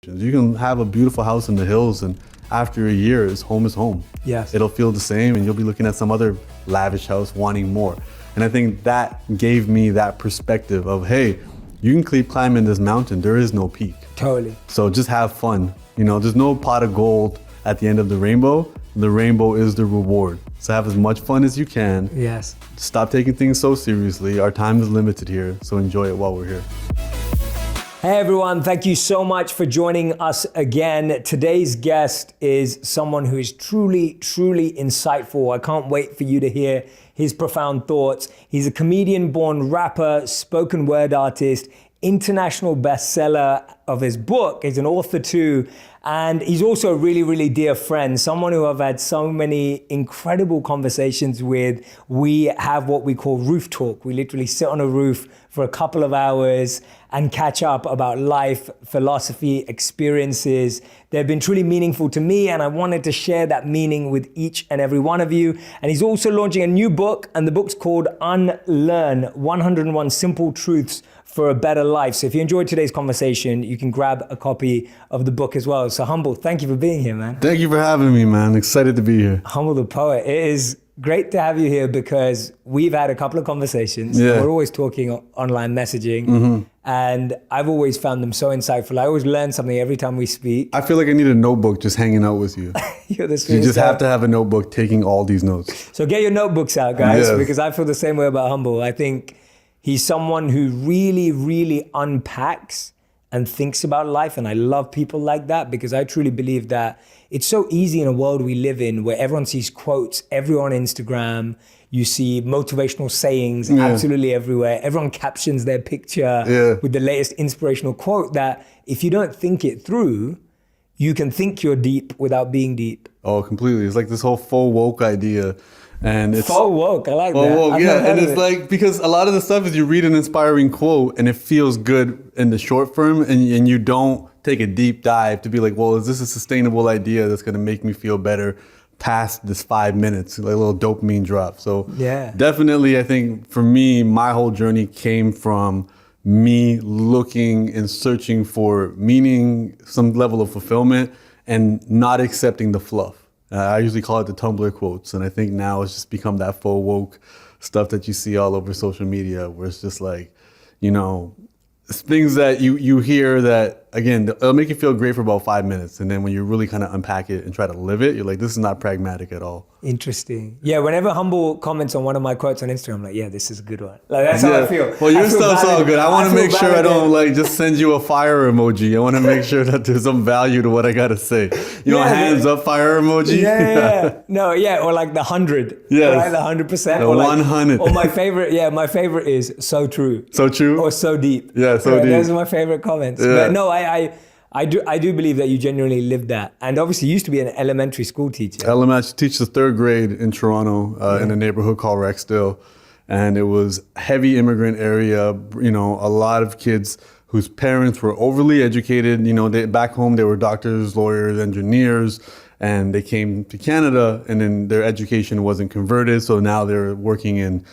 You can have a beautiful house in the hills and after a year, home is home. Yes. It'll feel the same and you'll be looking at some other lavish house wanting more. And I think that gave me that perspective of, hey, you can keep climbing this mountain. There is no peak. Totally. So just have fun. There's no pot of gold at the end of the rainbow. The rainbow is the reward. So have as much fun as you can. Yes. Stop taking things so seriously. Our time is limited here, so enjoy it while we're here. Hey everyone, thank you so much for joining us again. Today's guest is someone who is truly, truly insightful. I can't wait for you to hear his profound thoughts. He's a comedian born rapper, spoken word artist, international bestseller of his book. He's an author too. And he's also a really, really dear friend, someone who I've had so many incredible conversations with. We have what we call roof talk. We literally sit on a roof for a couple of hours and catch up about life, philosophy, experiences. They've been truly meaningful to me, and I wanted to share that meaning with each and every one of you. And he's also launching a new book, and the book's called Unlearn, 101 Simple Truths for a Better Life. So if you enjoyed today's conversation, you can grab a copy of the book as well. So Humble, thank you for being here, man. Thank you for having me, man. Excited to be here. Humble the Poet. It is great to have you here because we've had a couple of conversations. Yeah. We're always talking online messaging, and I've always found them so insightful. I always learn something every time we speak. I feel like I need a notebook just hanging out with you. You're the You sweetest just guy. have to have a notebook taking all these notes. So get your notebooks out, guys, Yes. because I feel the same way about Humble. I think he's someone who really, really unpacks and thinks about life. And I love people like that because I truly believe that it's so easy in a world we live in where everyone sees quotes, everyone on Instagram, you see motivational sayings absolutely everywhere. Everyone captions their picture with the latest inspirational quote that if you don't think it through, you can think you're deep without being deep. Oh, completely. It's like this whole faux woke idea. And it's Faux woke, I like faux that. woke, I've yeah. never heard And of it's it. like, because a lot of the stuff is you read an inspiring quote and it feels good in the short term and you don't take a deep dive to be like, well, is this a sustainable idea that's going to make me feel better past this 5 minutes, like a little dopamine drop. So Yeah. definitely, I think for me, my whole journey came from me looking and searching for meaning, some level of fulfillment, and not accepting the fluff. I usually call it the Tumblr quotes. And I think now it's just become that faux woke stuff that you see all over social media where it's just like, things that you hear that, again, it'll make you feel great for about 5 minutes. And then when you really kind of unpack it and try to live it, you're like, this is not pragmatic at all. Interesting. Yeah, whenever Humble comments on one of my quotes on Instagram, I'm like, yeah, this is a good one. Like, that's how I feel. Well, your I feel stuff's all validated. good. I want to feel make sure I don't validated. just send you a fire emoji. I want to make sure that there's some value to what I got to say. Hands up fire emoji? Yeah. No, yeah, or like the 100. Yes. Right, the 100%. The or like, 100. Or my favorite is so true. So true? Or so deep. Yeah, so deep. Those are my favorite comments. Yeah. But no, I do believe that you genuinely lived that. And obviously you used to be an elementary school teacher. Elementary, teach the third grade in Toronto in a neighborhood called Rexdale. And it was heavy immigrant area, a lot of kids whose parents were overly educated. Back home, they were doctors, lawyers, engineers, and they came to Canada and then their education wasn't converted. So now they're working in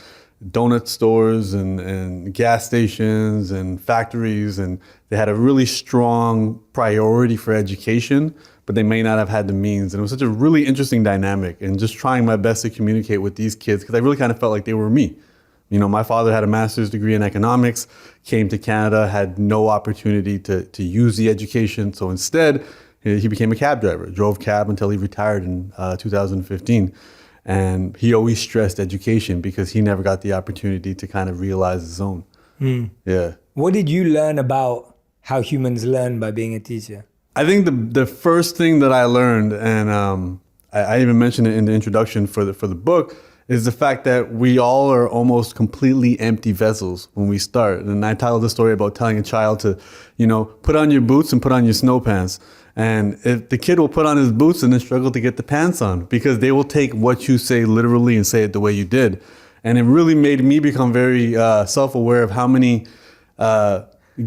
donut stores and gas stations and factories, and they had a really strong priority for education, but they may not have had the means. And it was such a really interesting dynamic, and just trying my best to communicate with these kids because I really kind of felt like they were me. My father had a master's degree in economics, came to Canada, had no opportunity to use the education. So instead, he became a cab driver, drove cab until he retired in 2015. And he always stressed education because he never got the opportunity to kind of realize his own. Yeah. What did you learn about how humans learn by being a teacher? I think the first thing that I learned, and I even mentioned it in the introduction for the book, is the fact that we all are almost completely empty vessels when we start. And I tell the story about telling a child to, put on your boots and put on your snow pants. And if the kid will put on his boots and then struggle to get the pants on because they will take what you say literally and say it the way you did. And it really made me become very self-aware of how many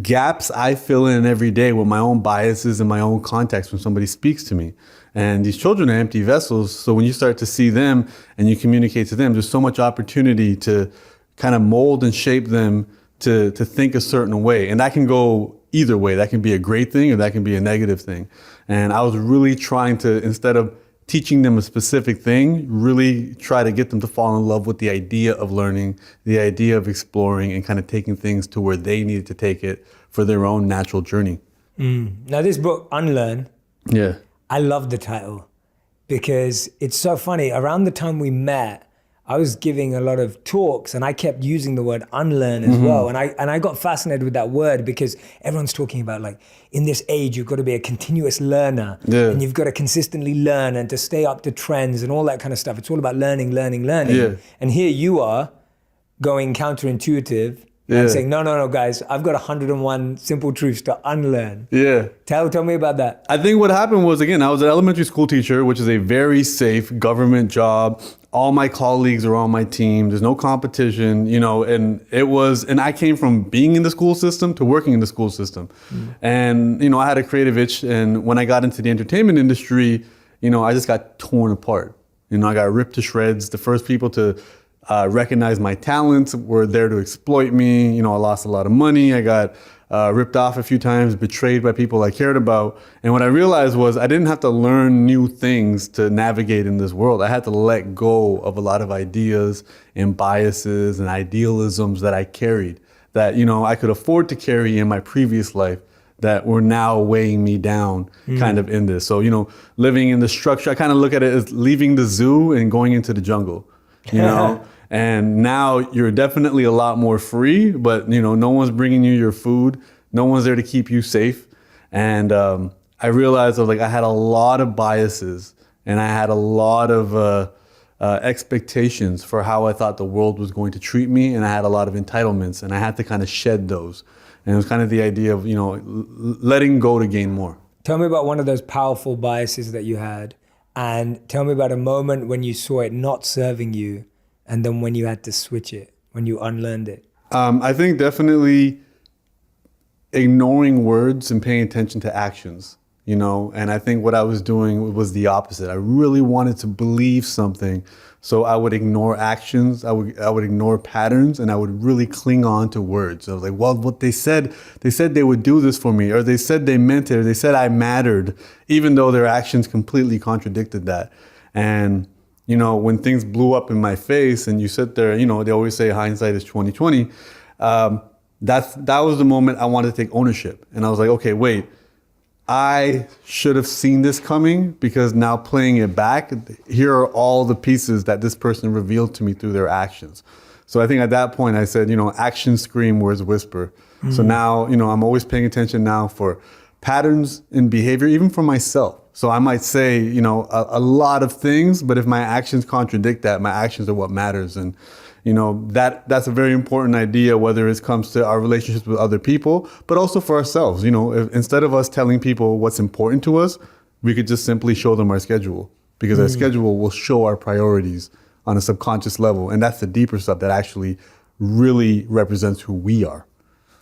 gaps I fill in every day with my own biases and my own context when somebody speaks to me. And these children are empty vessels. So when you start to see them and you communicate to them, there's so much opportunity to kind of mold and shape them to think a certain way. And that can go either way. That can be a great thing or that can be a negative thing. And I was really trying to, instead of teaching them a specific thing, really try to get them to fall in love with the idea of learning, the idea of exploring, and kind of taking things to where they needed to take it for their own natural journey. Now this book, Unlearn, Yeah. I love the title because it's so funny. Around the time we met, I was giving a lot of talks and I kept using the word unlearn as well. And I got fascinated with that word because everyone's talking about like, in this age, you've got to be a continuous learner and you've got to consistently learn and to stay up to trends and all that kind of stuff. It's all about learning. Yeah. And here you are going counterintuitive and saying, no, guys, I've got 101 simple truths to unlearn. Yeah. Tell me about that. I think what happened was, again, I was an elementary school teacher, which is a very safe government job. All my colleagues are on my team. There's no competition, and I came from being in the school system to working in the school system. And, I had a creative itch. And when I got into the entertainment industry, I just got torn apart. I got ripped to shreds. The first people to recognize my talents were there to exploit me. I lost a lot of money. I got ripped off a few times, betrayed by people I cared about. And what I realized was I didn't have to learn new things to navigate in this world. I had to let go of a lot of ideas and biases and idealisms that I carried that, I could afford to carry in my previous life that were now weighing me down kind of in this. So, living in the structure, I kind of look at it as leaving the zoo and going into the jungle, And now you're definitely a lot more free, but no one's bringing you your food. No one's there to keep you safe. And I realized I had a lot of biases and I had a lot of expectations for how I thought the world was going to treat me. And I had a lot of entitlements and I had to kind of shed those. And it was kind of the idea of, letting go to gain more. Tell me about one of those powerful biases that you had, and tell me about a moment when you saw it not serving you, and then when you had to switch it, when you unlearned it. I think definitely ignoring words and paying attention to actions, and I think what I was doing was the opposite. I really wanted to believe something. So I would ignore actions, I would ignore patterns, and I would really cling on to words. I was like, well, what they said they would do this for me, or they said they meant it, or they said I mattered, even though their actions completely contradicted that. And, when things blew up in my face and you sit there, they always say hindsight is 20/20. That was the moment I wanted to take ownership. And I was like, okay, wait. I should have seen this coming because now playing it back, here are all the pieces that this person revealed to me through their actions. So I think at that point I said, actions scream, words whisper. So now, I'm always paying attention now for patterns in behavior, even for myself. So I might say, a lot of things, but if my actions contradict that, my actions are what matters. And that's a very important idea, whether it comes to our relationships with other people, but also for ourselves. If, instead of us telling people what's important to us, we could just simply show them our schedule, because our schedule will show our priorities on a subconscious level. And that's the deeper stuff that actually really represents who we are.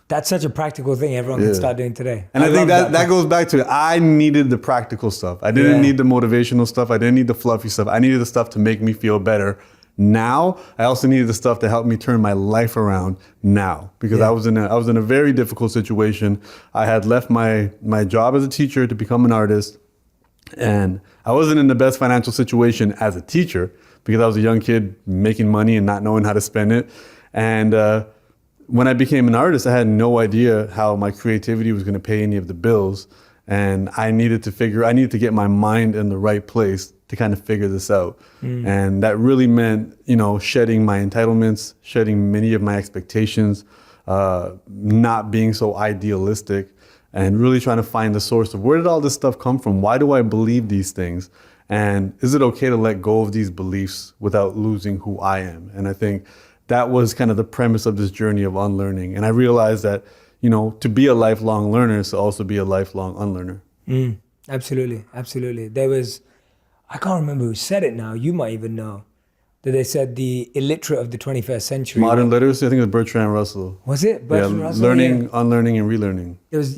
That's such a practical thing everyone can start doing today. And I think that goes back to, I needed the practical stuff. I didn't need the motivational stuff. I didn't need the fluffy stuff. I needed the stuff to make me feel better. Now, I also needed the stuff to help me turn my life around now, because I was in a very difficult situation. I had left my job as a teacher to become an artist, and I wasn't in the best financial situation as a teacher because I was a young kid making money and not knowing how to spend it. And when I became an artist, I had no idea how my creativity was going to pay any of the bills. And I needed to get my mind in the right place to kind of figure this out. And that really meant, shedding my entitlements, shedding many of my expectations, not being so idealistic, and really trying to find the source of where did all this stuff come from? Why do I believe these things? And is it okay to let go of these beliefs without losing who I am? And I think that was kind of the premise of this journey of unlearning. And I realized that, to be a lifelong learner is to also be a lifelong unlearner. Absolutely, absolutely. There was, I can't remember who said it now, you might even know, that they said the illiterate of the 21st century. Modern literacy, I think it was Bertrand Russell. Was it? Bertrand Russell? Learning, unlearning, and relearning. It was,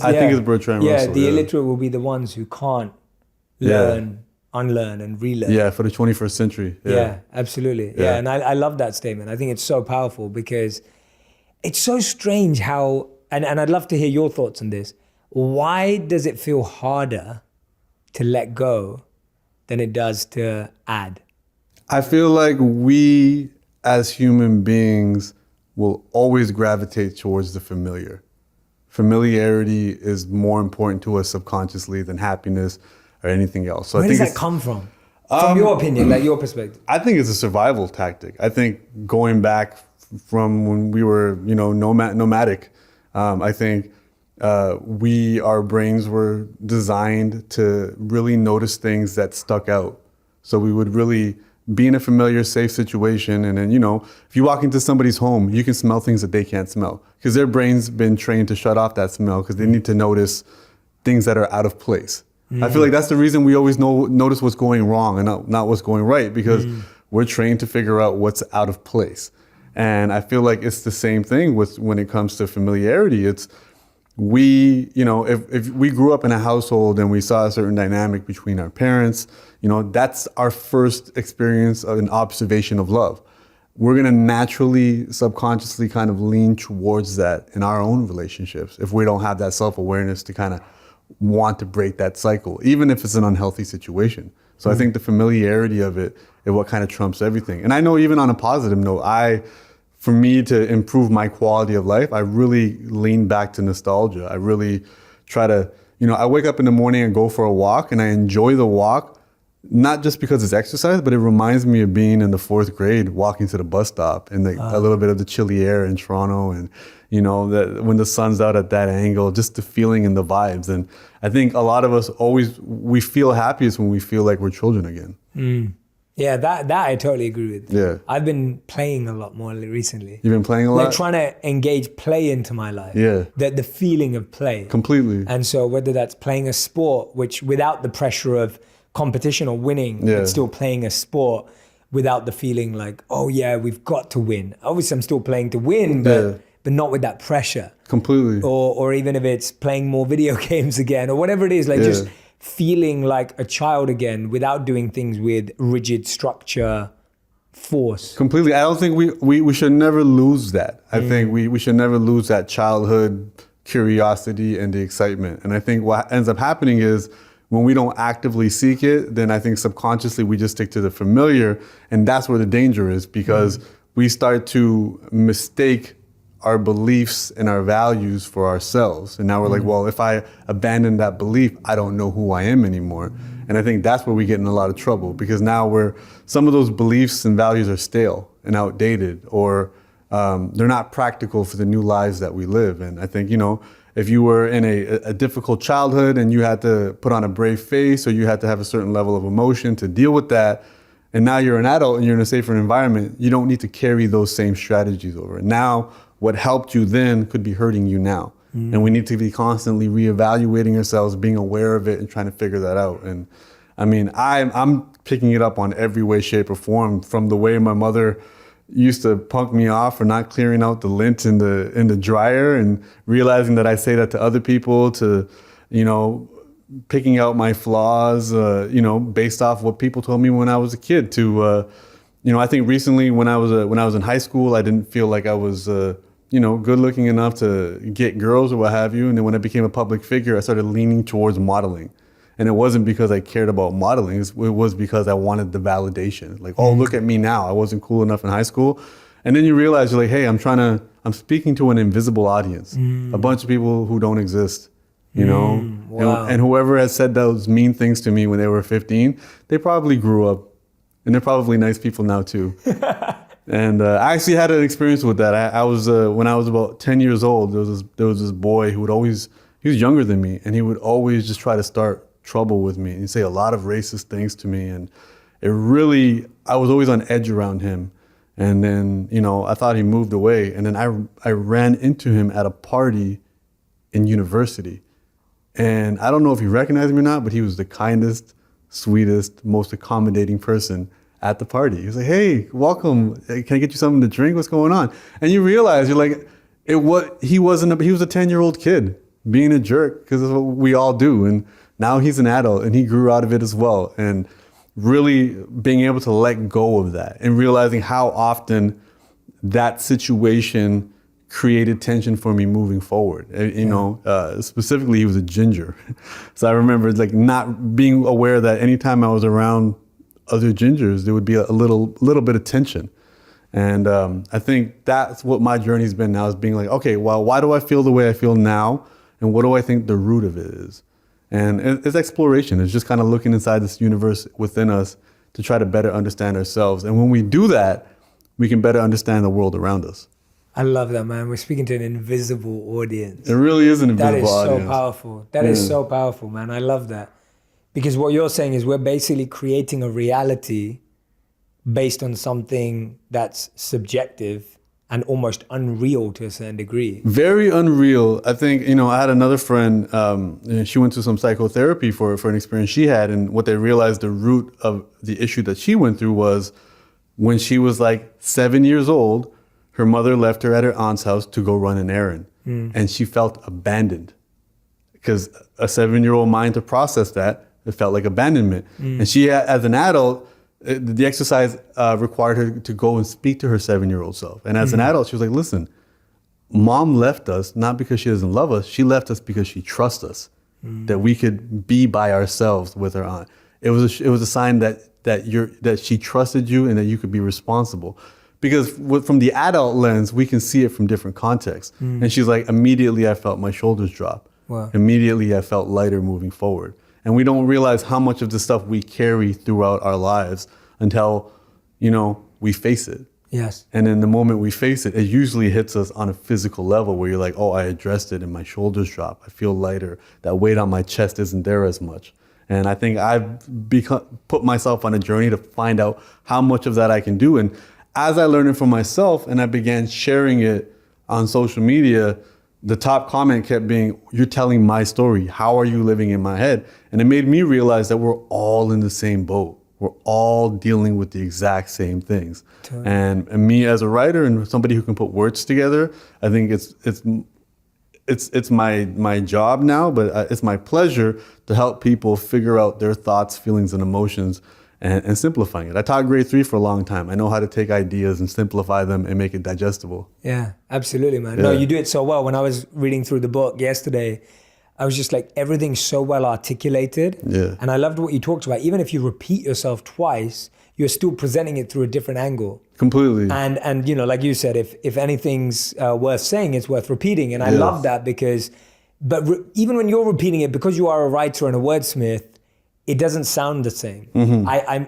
I think it's Bertrand Russell. The illiterate will be the ones who can't learn, unlearn, and relearn. Yeah, for the 21st century. Yeah, absolutely. And I love that statement. I think it's so powerful because it's so strange how and I'd love to hear your thoughts on this. Why does it feel harder to let go than it does to add? I feel like we as human beings will always gravitate towards the familiar. Familiarity is more important to us subconsciously than happiness or anything else. So Where I think does that come from? From your opinion, like your perspective? I think it's a survival tactic. I think going back from when we were, nomadic, I think our brains were designed to really notice things that stuck out. So we would really be in a familiar, safe situation. And then, if you walk into somebody's home, you can smell things that they can't smell because their brain's been trained to shut off that smell because they need to notice things that are out of place. I feel like that's the reason we always notice what's going wrong and not what's going right, because we're trained to figure out what's out of place. And I feel like it's the same thing when it comes to familiarity. It's if we grew up in a household and we saw a certain dynamic between our parents, that's our first experience of an observation of love. We're going to naturally, subconsciously kind of lean towards that in our own relationships if we don't have that self-awareness to kind of want to break that cycle, even if it's an unhealthy situation. So I think the familiarity of it is what kind of trumps everything. And I know even on a positive note, for me to improve my quality of life, I really lean back to nostalgia. I really try to, I wake up in the morning and go for a walk and I enjoy the walk, not just because it's exercise, but it reminds me of being in the 4th grade, walking to the bus stop and a little bit of the chilly air in Toronto and, that when the sun's out at that angle, just the feeling and the vibes. And I think a lot of us we feel happiest when we feel like we're children again. Yeah, that I totally agree with. Yeah. I've been playing a lot more recently. You've been playing a lot? Like trying to engage play into my life. Yeah. The feeling of play. Completely. And so whether that's playing a sport, which without the pressure of competition or winning, it's still playing a sport without the feeling like, oh yeah, we've got to win. Obviously I'm still playing to win, but not with that pressure. Completely. Or even if it's playing more video games again or whatever it is, like just feeling like a child again without doing things with rigid structure, force. Completely. I don't think we should never lose that. I think we should never lose that childhood curiosity and the excitement. And I think what ends up happening is when we don't actively seek it, then I think subconsciously we just stick to the familiar. And that's where the danger is, because we start to mistake our beliefs and our values for ourselves. And now we're like, well, if I abandon that belief, I don't know who I am anymore. And I think that's where we get in a lot of trouble, because now some of those beliefs and values are stale and outdated, or they're not practical for the new lives that we live. And I think, if you were in a difficult childhood and you had to put on a brave face, or you had to have a certain level of emotion to deal with that, and now you're an adult and you're in a safer environment, you don't need to carry those same strategies over. Now, what helped you then could be hurting you now. And we need to be constantly reevaluating ourselves, being aware of it and trying to figure that out. And I mean, I'm picking it up on every way, shape or form, from the way my mother used to punk me off for not clearing out the lint in the dryer, and realizing that I say that to other people, to, picking out my flaws, based off what people told me when I was a kid, to, I think recently when I was in high school, I didn't feel like I was, good looking enough to get girls or what have you. And then when I became a public figure, I started leaning towards modeling. And it wasn't because I cared about modeling. It was because I wanted the validation. Like, oh, look at me now. I wasn't cool enough in high school. And then you realize you're like, hey, I'm speaking to an invisible audience, a bunch of people who don't exist, Wow. And whoever has said those mean things to me when they were 15, they probably grew up, and they're probably nice people now too. And I actually had an experience with that. I was when I was about 10 years old, there was this boy who he was younger than me, and he would always just try to start trouble with me. And he'd say a lot of racist things to me, and I was always on edge around him. And then, I thought he moved away, and then I ran into him at a party in university. And I don't know if he recognized me or not, but he was the kindest, sweetest, most accommodating person at the party. He was like, hey, welcome. Can I get you something to drink? What's going on? And you realize, you're like, he was a 10-year-old kid being a jerk, because that's what we all do. And now he's an adult, and he grew out of it as well. And really being able to let go of that, and realizing how often that situation created tension for me moving forward. Specifically, he was a ginger. So I remember like not being aware that anytime I was around other gingers, there would be a little bit of tension. And I think that's what my journey's been now, is being like, okay, well, why do I feel the way I feel now? And what do I think the root of it is? And it's exploration. It's just kind of looking inside this universe within us to try to better understand ourselves. And when we do that, we can better understand the world around us. I love that, man. We're speaking to an invisible audience. It really is an invisible audience. That is so powerful. That is so powerful, man. I love that. Because what you're saying is we're basically creating a reality based on something that's subjective and almost unreal to a certain degree. Very unreal. I think, I had another friend, she went to some psychotherapy for an experience she had, and what they realized the root of the issue that she went through was when she was like 7 years old, her mother left her at her aunt's house to go run an errand, and she felt abandoned. Because a 7-year-old mind to process that, it felt like abandonment. And she, as an adult, the exercise required her to go and speak to her 7-year-old self. And as an adult, she was like, listen, mom left us not because she doesn't love us. She left us because she trusts us, that we could be by ourselves with her aunt. It was a sign that she trusted you and that you could be responsible. Because from the adult lens, we can see it from different contexts. And she's like, immediately I felt my shoulders drop. Wow. Immediately I felt lighter moving forward. And we don't realize how much of the stuff we carry throughout our lives until, we face it. Yes. And in the moment we face it, it usually hits us on a physical level where you're like, oh, I addressed it and my shoulders drop. I feel lighter. That weight on my chest isn't there as much. And I think I've put myself on a journey to find out how much of that I can do. And as I learned it for myself and I began sharing it on social media, the top comment kept being, you're telling my story. How are you living in my head? And it made me realize that we're all in the same boat. We're all dealing with the exact same things. Totally. And me as a writer and somebody who can put words together, I think it's my job now, but it's my pleasure to help people figure out their thoughts, feelings, and emotions and simplifying it. I taught grade 3 for a long time. I know how to take ideas and simplify them and make it digestible. Yeah, absolutely, man. Yeah. No, you do it so well. When I was reading through the book yesterday, I was just like, everything's so well articulated. Yeah. And I loved what you talked about. Even if you repeat yourself twice, you're still presenting it through a different angle. Completely. And like you said, if anything's worth saying, it's worth repeating. And I love that because, even when you're repeating it, because you are a writer and a wordsmith, it doesn't sound the same.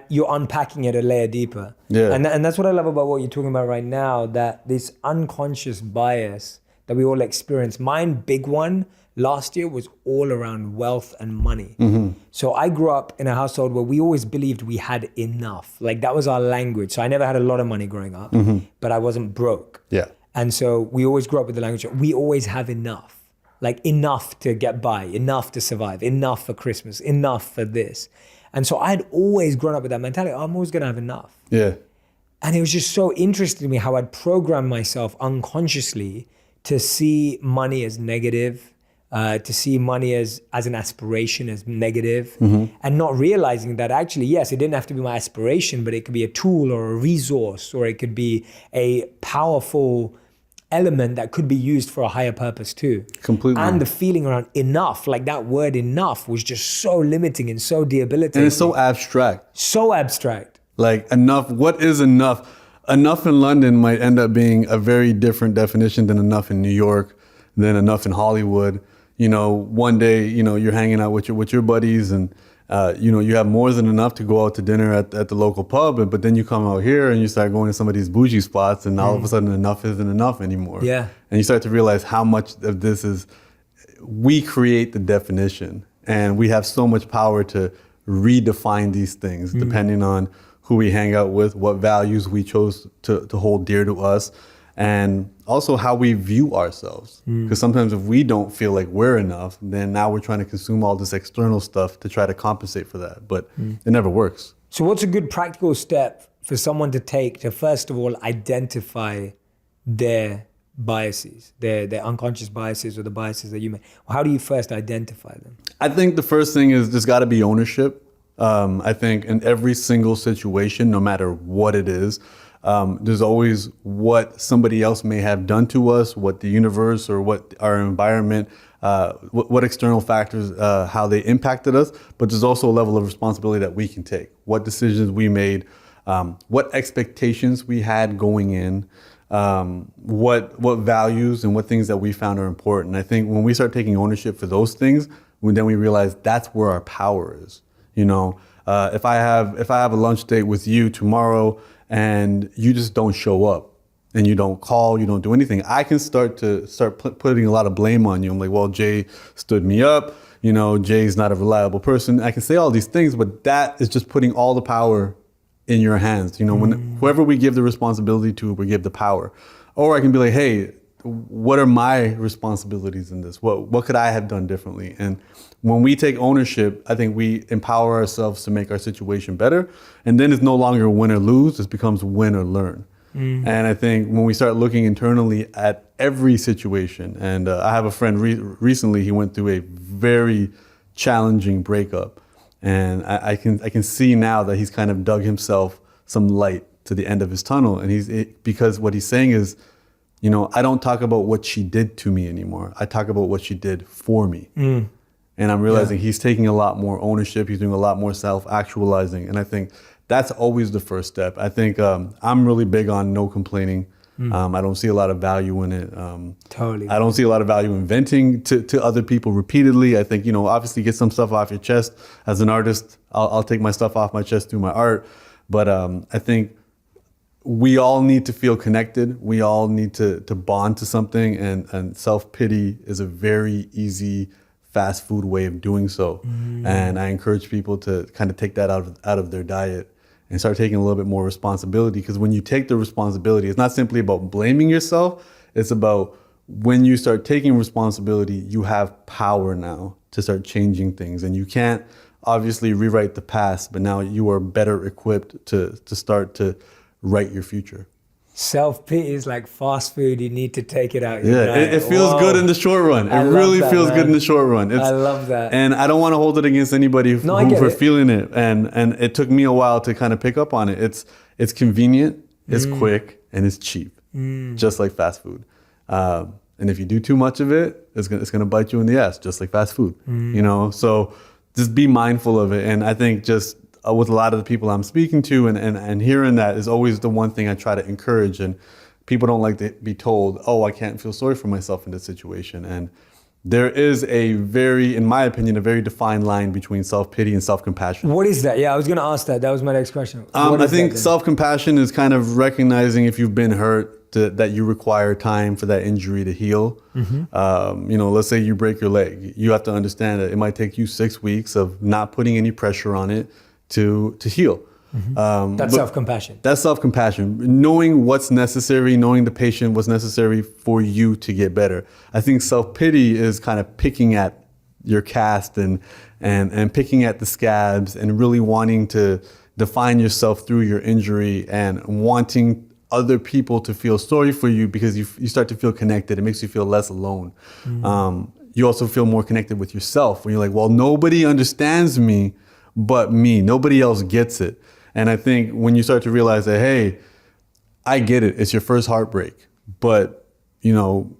You're unpacking it a layer deeper. Yeah. And that's what I love about what you're talking about right now, that this unconscious bias that we all experience. Mine, big one, last year was all around wealth and money. So I grew up in a household where we always believed we had enough. Like that was our language. So I never had a lot of money growing up, but I wasn't broke. Yeah. And so we always grew up with the language, we always have enough. Like enough to get by, enough to survive, enough for Christmas, enough for this. And so I had always grown up with that mentality, I'm always gonna have enough. Yeah. And it was just so interesting to me how I'd programmed myself unconsciously to see money as negative, to see money as an aspiration, as negative, and not realizing that actually, yes, it didn't have to be my aspiration, but it could be a tool or a resource, or it could be a powerful element that could be used for a higher purpose too. Completely. And the feeling around enough, like that word enough was just so limiting and so debilitating. And it's so abstract. So abstract. Like enough, what is enough? Enough in London might end up being a very different definition than enough in New York, than enough in Hollywood. One day, you're hanging out with your buddies and you have more than enough to go out to dinner at the local pub, but then you come out here and you start going to some of these bougie spots and all of a sudden enough isn't enough anymore. Yeah. And you start to realize how much of this is, we create the definition and we have so much power to redefine these things depending on who we hang out with, what values we chose to hold dear to us, and also how we view ourselves. Because sometimes if we don't feel like we're enough, then now we're trying to consume all this external stuff to try to compensate for that. But it never works. So what's a good practical step for someone to take to, first of all, identify their biases, their unconscious biases or the biases that you make? How do you first identify them? I think the first thing is there's got to be ownership. I think in every single situation, no matter what it is, There's always what somebody else may have done to us, what the universe or what our environment, what external factors, how they impacted us. But there's also a level of responsibility that we can take. What decisions we made, what expectations we had going in, what values and what things that we found are important. I think when we start taking ownership for those things, then we realize that's where our power is. You know, if I have a lunch date with you tomorrow and you just don't show up and you don't call, you don't do anything, I can start putting a lot of blame on you. I'm like, well, Jay stood me up. You know, Jay's not a reliable person. I can say all these things, but that is just putting all the power in your hands. You know, when whoever we give the responsibility to, we give the power. Or I can be like, hey, what are my responsibilities in this? What could I have done differently? And when we take ownership, I think we empower ourselves to make our situation better. And then it's no longer win or lose, it becomes win or learn. And I think when we start looking internally at every situation, and I have a friend recently, he went through a very challenging breakup. And I can see now that he's kind of dug himself some light to the end of his tunnel. And because what he's saying is, you know, I don't talk about what she did to me anymore. I talk about what she did for me. And I'm realizing he's taking a lot more ownership. He's doing a lot more self-actualizing. And I think that's always the first step. I think I'm really big on no complaining. I don't see a lot of value in it. Totally. I don't see a lot of value in venting to other people repeatedly. I think, you know, obviously get some stuff off your chest. As an artist, I'll take my stuff off my chest through my art. But I think we all need to feel connected. We all need to bond to something. And self-pity is a very easy fast food way of doing so. And I encourage people to kind of take that out of their diet and start taking a little bit more responsibility. Because when you take the responsibility, it's not simply about blaming yourself. It's about when you start taking responsibility, you have power now to start changing things. And you can't obviously rewrite the past, but now you are better equipped to start to write your future. Self-pity is like fast food. You need to take it out. Yeah, it feels good in the short run. It really feels good in the short run. I love that. And I don't want to hold it against anybody for feeling it. And it took me a while to kind of pick up on it. It's convenient, it's quick, and it's cheap, just like fast food. And if you do too much of it, it's gonna bite you in the ass, just like fast food. You know, so just be mindful of it. And I think just with a lot of the people I'm speaking to and hearing that is always the one thing I try to encourage. And people don't like to be told, oh, I can't feel sorry for myself in this situation. And there is in my opinion, a very defined line between self-pity and self-compassion. What is that? Yeah, I was going to ask that. That was my next question. I think self-compassion is kind of recognizing if you've been hurt, that you require time for that injury to heal. You know, let's say you break your leg. You have to understand that it might take you 6 weeks of not putting any pressure on it to heal. That's self-compassion. That's self-compassion. Knowing what's necessary, knowing the patient what's necessary for you to get better. I think self-pity is kind of picking at your cast and picking at the scabs and really wanting to define yourself through your injury and wanting other people to feel sorry for you because you start to feel connected. It makes you feel less alone. You also feel more connected with yourself when you're like, well, nobody understands me but me. Nobody else gets it. And I think when you start to realize that, hey, I get it. It's your first heartbreak. But, you know,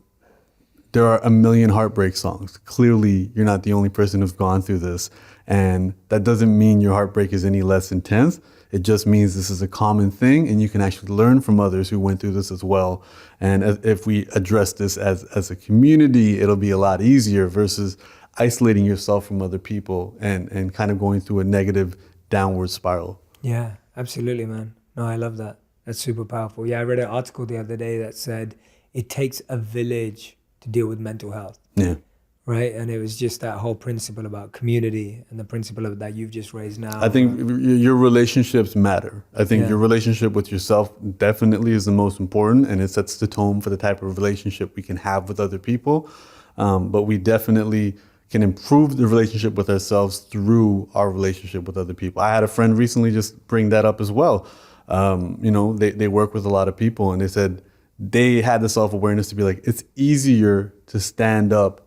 there are a million heartbreak songs. Clearly, you're not the only person who's gone through this. And that doesn't mean your heartbreak is any less intense. It just means this is a common thing and you can actually learn from others who went through this as well. And if we address this as a community, it'll be a lot easier versus isolating yourself from other people and kind of going through a negative downward spiral. Yeah, absolutely, man. No, I love that. That's super powerful. Yeah, I read an article the other day that said it takes a village to deal with mental health. Yeah. Right? And it was just that whole principle about community and the principle of that you've just raised now. I think your relationships matter. I think your relationship with yourself definitely is the most important, and it sets the tone for the type of relationship we can have with other people. But we definitely can improve the relationship with ourselves through our relationship with other people. I had a friend recently just bring that up as well. You know, they work with a lot of people and they said they had the self-awareness to be like, it's easier to stand up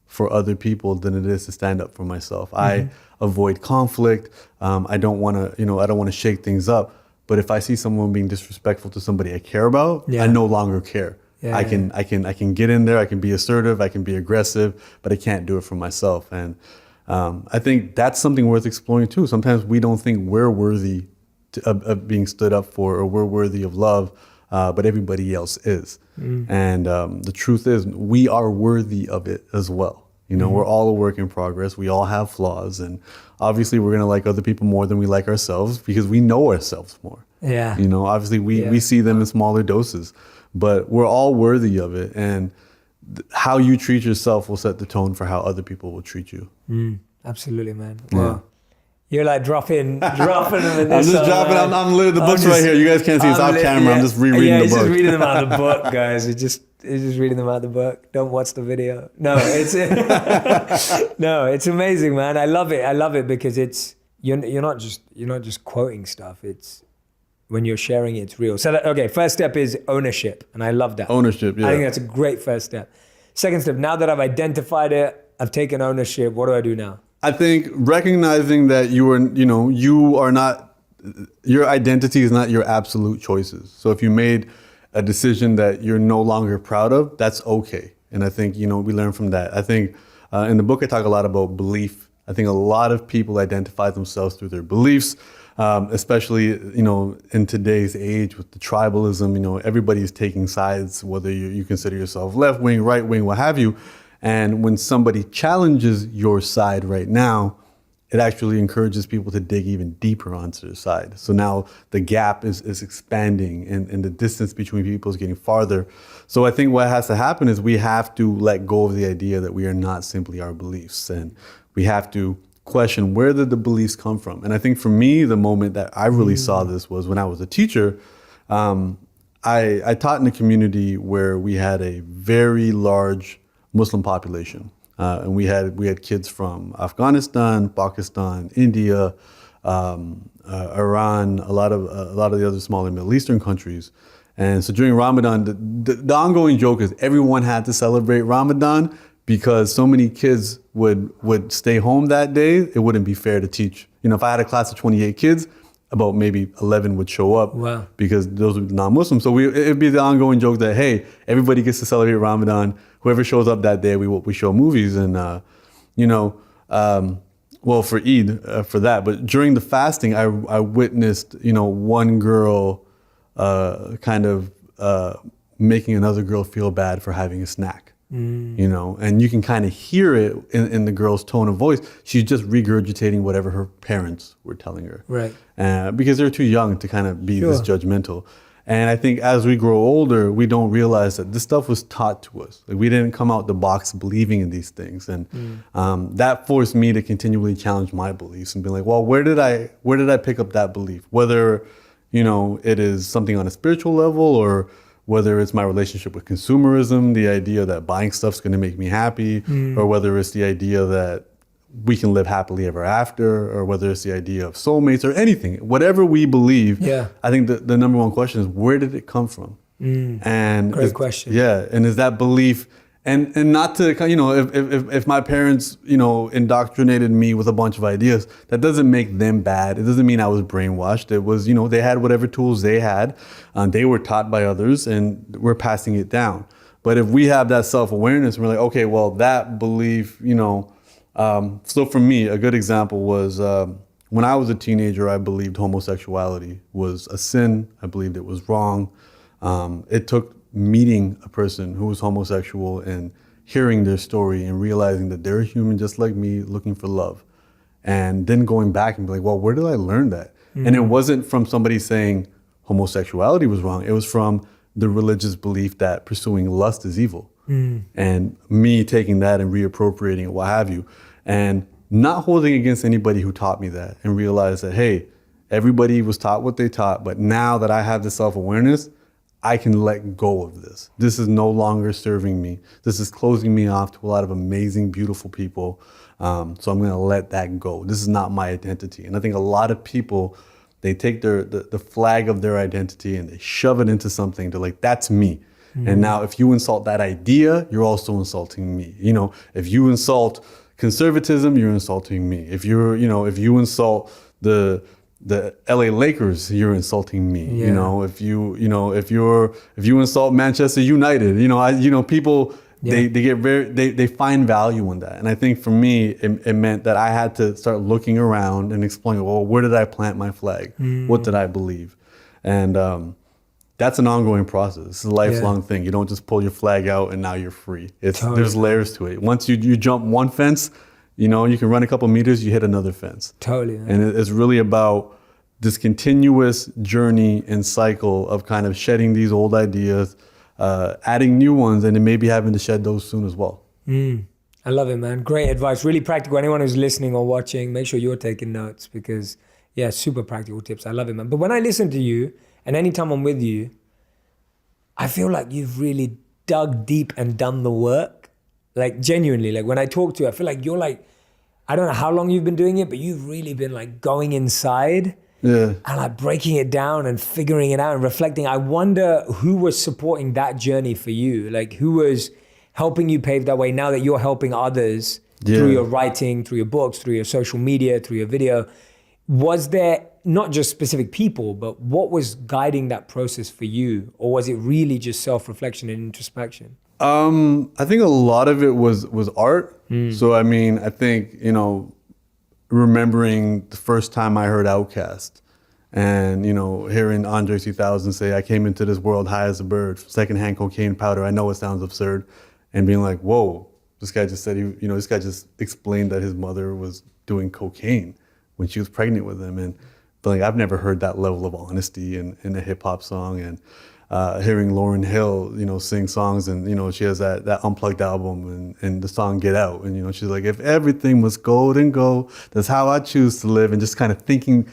for other people than it is to stand up for myself. I avoid conflict. I don't want to shake things up. But if I see someone being disrespectful to somebody I care about, Yeah. I no longer care. Yeah, I can get in there. I can be assertive. I can be aggressive, but I can't do it for myself. And I think that's something worth exploring too. Sometimes we don't think we're worthy of being stood up for, or we're worthy of love, but everybody else is. And the truth is, we are worthy of it as well. You know, we're all a work in progress. We all have flaws, and obviously we're gonna like other people more than we like ourselves because we know ourselves more. Yeah. You know, obviously we see them in smaller doses, but we're all worthy of it. And how you treat yourself will set the tone for how other people will treat you. Absolutely, man. Wow. You're like dropping them in I'm this. just dropping. I'm literally the book's right here. You guys can't see. It's off camera. I'm just rereading the he's book. just reading them out of the book, guys. He's just reading them out of the book. Don't watch the video. No, it's no, it's amazing, man. I love it. I love it because it's you're not just quoting stuff. It's when you're sharing it, it's real. So okay, first step is ownership, and I love that. Ownership. Yeah. I think that's a great first step. Second step, now that I've identified it, I've taken ownership. What do I do now? I think recognizing that your identity is not your absolute choices. So if you made a decision that you're no longer proud of, that's okay. And I think, we learn from that. I think in the book, I talk a lot about belief. I think a lot of people identify themselves through their beliefs, especially, in today's age with the tribalism, everybody's taking sides, whether you consider yourself left wing, right wing, what have you. And when somebody challenges your side right now, it actually encourages people to dig even deeper onto their side. So now the gap is expanding and the distance between people is getting farther. So I think what has to happen is we have to let go of the idea that we are not simply our beliefs. And we have to question, where did the beliefs come from? And I think for me, the moment that I really saw this was when I was a teacher. I taught in a community where we had a very large Muslim population, and we had kids from Afghanistan, Pakistan, India, Iran, a lot of the other smaller Middle Eastern countries. And so during Ramadan, the ongoing joke is everyone had to celebrate Ramadan because so many kids would stay home that day. It wouldn't be fair to teach. If I had a class of 28 kids, about maybe 11 would show up. Wow. Because those were non-Muslims. So it'd be the ongoing joke that, hey, everybody gets to celebrate Ramadan. Whoever shows up that day, we show movies. And, well, for Eid, for that. But during the fasting, I witnessed, one girl kind of making another girl feel bad for having a snack. And you can kind of hear it in the girl's tone of voice. She's just regurgitating whatever her parents were telling her. Right. Because they're too young to kind of be this judgmental. And I think as we grow older, we don't realize that this stuff was taught to us. Like we didn't come out the box believing in these things. And that forced me to continually challenge my beliefs and be like, well, where did I pick up that belief? Whether, it is something on a spiritual level or whether it's my relationship with consumerism, the idea that buying stuff's going to make me happy, or whether it's the idea that we can live happily ever after, or whether it's the idea of soulmates or anything, whatever we believe. I think the number one question is, where did it come from? And great question. Yeah. And is that belief, and not to, if my parents, indoctrinated me with a bunch of ideas, that doesn't make them bad. It doesn't mean I was brainwashed. It was, they had whatever tools they had. They were taught by others and we're passing it down. But if we have that self-awareness, we're like, okay, well, that belief, so for me, a good example was when I was a teenager, I believed homosexuality was a sin. I believed it was wrong. It took meeting a person who was homosexual and hearing their story and realizing that they're a human just like me looking for love. And then going back and be like, well, where did I learn that? And it wasn't from somebody saying homosexuality was wrong. It was from the religious belief that pursuing lust is evil. And me taking that and reappropriating it, what have you, and not holding against anybody who taught me that and realize that, hey, everybody was taught what they taught, but now that I have the self-awareness, I can let go of this. This is no longer serving me. This is closing me off to a lot of amazing, beautiful people. So I'm gonna let that go. This is not my identity. And I think a lot of people, they take the flag of their identity and they shove it into something. They're like, that's me. And now if you insult that idea, you're also insulting me. If you insult conservatism, you're insulting me. If you insult the the LA Lakers, you're insulting me. Yeah. You know, if you insult Manchester United, people, Yeah. they find value in that. And I think for me, it meant that I had to start looking around and exploring, well, where did I plant my flag? What did I believe? And that's an ongoing process. It's a lifelong thing. You don't just pull your flag out and now you're free. There's layers to it. Once you jump one fence, you can run a couple meters, you hit another fence. Totally. Man. And it's really about this continuous journey and cycle of kind of shedding these old ideas, adding new ones, and then maybe having to shed those soon as well. I love it, man. Great advice. Really practical. Anyone who's listening or watching, make sure you're taking notes because, super practical tips. I love it, man. But when I listen to you, and anytime I'm with you, I feel like you've really dug deep and done the work. Like genuinely, like when I talk to you, I feel like you're like, I don't know how long you've been doing it, but you've really been like going inside and like breaking it down and figuring it out and reflecting. I wonder who was supporting that journey for you? Like who was helping you pave that way now that you're helping others through your writing, through your books, through your social media, through your video? Was there not just specific people, but what was guiding that process for you? Or was it really just self-reflection and introspection? I think a lot of it was art. So, I mean, I think, remembering the first time I heard Outkast and, hearing Andre 3000 say, I came into this world high as a bird, secondhand cocaine powder. I know it sounds absurd. And being like, whoa, this guy just said, this guy just explained that his mother was doing cocaine when she was pregnant with him. But like, I've never heard that level of honesty in a hip hop song. And hearing Lauryn Hill, sing songs, and she has that Unplugged album and the song Get Out, and she's like, if everything was golden gold, that's how I choose to live, and just kind of thinking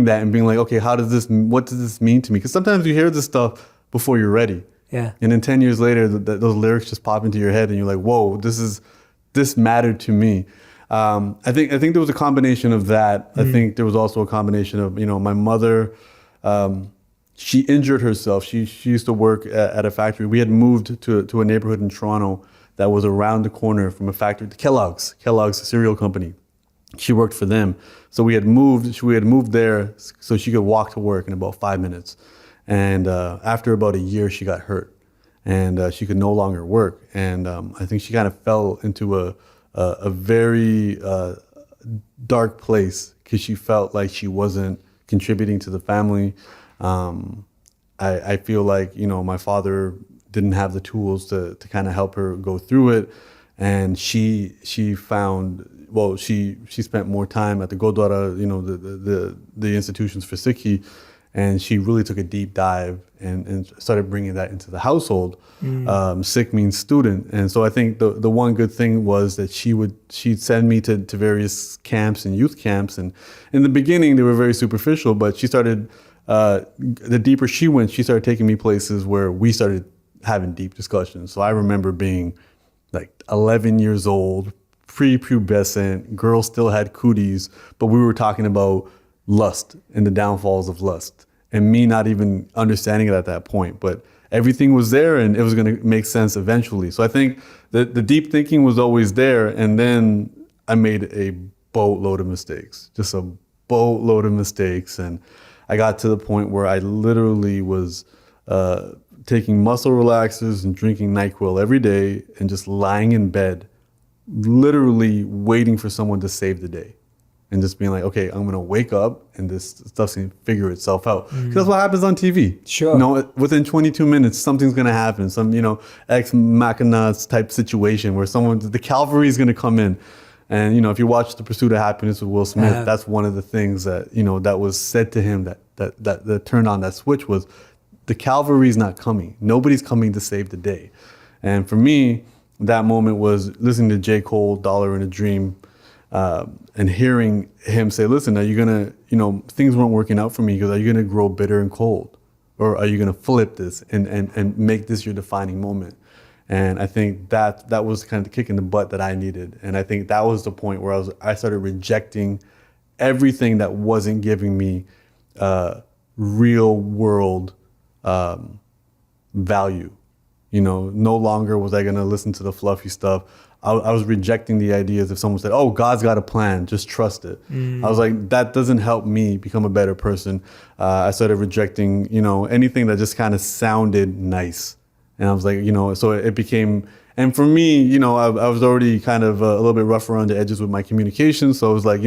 that and being like, okay, what does this mean to me? Because sometimes you hear this stuff before you're ready. Yeah. And then 10 years later, those lyrics just pop into your head, and you're like, whoa, this mattered to me. I think there was a combination of that. I think there was also a combination of, my mother. She injured herself. She used to work at a factory. We had moved to a neighborhood in Toronto that was around the corner from a factory, Kellogg's cereal company. She worked for them. So we had moved there so she could walk to work in about 5 minutes. And after about a year, she got hurt and she could no longer work. And I think she kind of fell into a very dark place because she felt like she wasn't contributing to the family. I feel like, my father didn't have the tools to kind of help her go through it. And she spent more time at the Godwara, the institutions for Sikhi. And she really took a deep dive and started bringing that into the household. Sikh means student. And so I think the one good thing was that she'd send me to various camps and youth camps. And in the beginning, they were very superficial, but she started, the deeper she went, she started taking me places where we started having deep discussions. So I remember being like 11 years old, prepubescent, girls still had cooties, but we were talking about lust and the downfalls of lust, and me not even understanding it at that point, but everything was there and it was going to make sense eventually. So I think the deep thinking was always there, and then I made a boatload of mistakes, just a boatload of mistakes, and I got to the point where I literally was taking muscle relaxers and drinking NyQuil every day and just lying in bed, literally waiting for someone to save the day. And just being like, okay, I'm gonna wake up and this stuff's gonna figure itself out. Because that's what happens on TV. Sure. Within 22 minutes, something's gonna happen. Some, ex machina type situation where the cavalry is gonna come in. And, if you watch The Pursuit of Happiness with Will Smith, that's one of the things that, that was said to him that turned on that switch was the cavalry's not coming. Nobody's coming to save the day. And for me, that moment was listening to J. Cole, Dollar in a Dream, and hearing him say, listen, are you going to, things weren't working out for me. He goes, are you going to grow bitter and cold? Or are you going to flip this and make this your defining moment? And I think that was kind of the kick in the butt that I needed. And I think that was the point where I started rejecting everything that wasn't giving me real world value. No longer was I going to listen to the fluffy stuff. I was rejecting the ideas if someone said, oh, God's got a plan, just trust it. I was like, that doesn't help me become a better person. I started rejecting, anything that just kind of sounded nice. And I was like, so it became, and for me, I was already kind of a little bit rough around the edges with my communication. So it was like,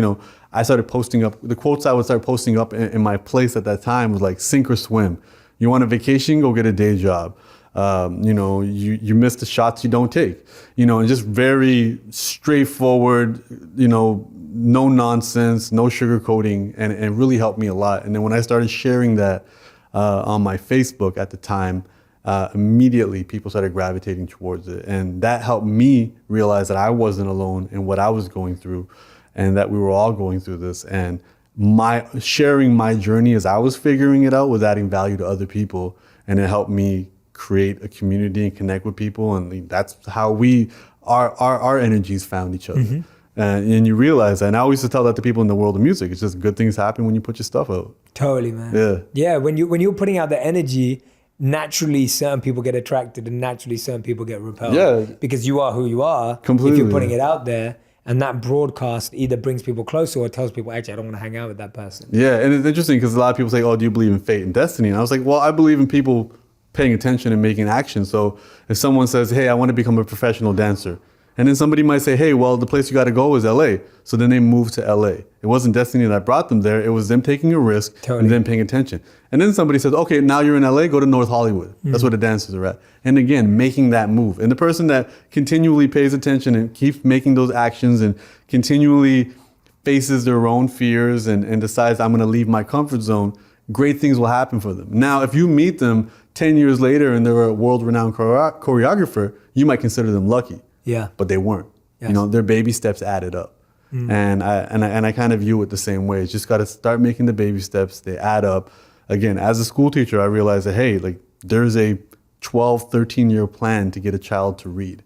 I started posting up, the quotes I would start posting up in my place at that time was like, sink or swim. You want a vacation, go get a day job. You miss the shots you don't take, and just very straightforward, no nonsense, no sugarcoating, and it really helped me a lot. And then when I started sharing that on my Facebook at the time, immediately people started gravitating towards it. And that helped me realize that I wasn't alone in what I was going through and that we were all going through this. And sharing my journey as I was figuring it out was adding value to other people. And it helped me create a community and connect with people. And that's how our energies found each other. And you realize that. And I always used to tell that to people in the world of music. It's just good things happen when you put your stuff out. Totally, man. Yeah, when you're putting out the energy, naturally certain people get attracted and naturally certain people get repelled. Yeah. Because you are who you are. Completely. If you're putting it out there, and that broadcast either brings people closer or tells people, actually, I don't want to hang out with that person. Yeah, and it's interesting because a lot of people say, oh, do you believe in fate and destiny? And I was like, well, I believe in people paying attention and making action. So if someone says, hey, I want to become a professional dancer, and then somebody might say, hey, well, the place you got to go is LA. So then they move to LA. It wasn't destiny that brought them there. It was them taking a risk and then paying attention. And then somebody says, okay, now you're in LA, go to North Hollywood. That's where the dancers are at. And again, making that move. And the person that continually pays attention and keeps making those actions and continually faces their own fears and decides, I'm going to leave my comfort zone, great things will happen for them. Now, if you meet them 10 years later and they're a world-renowned choreographer, you might consider them lucky. Yeah. But they weren't. Yes. Their baby steps added up. And I kind of view it the same way. It's just got to start making the baby steps. They add up. Again, as a school teacher, I realized that, hey, like there's a 12, 13-year plan to get a child to read.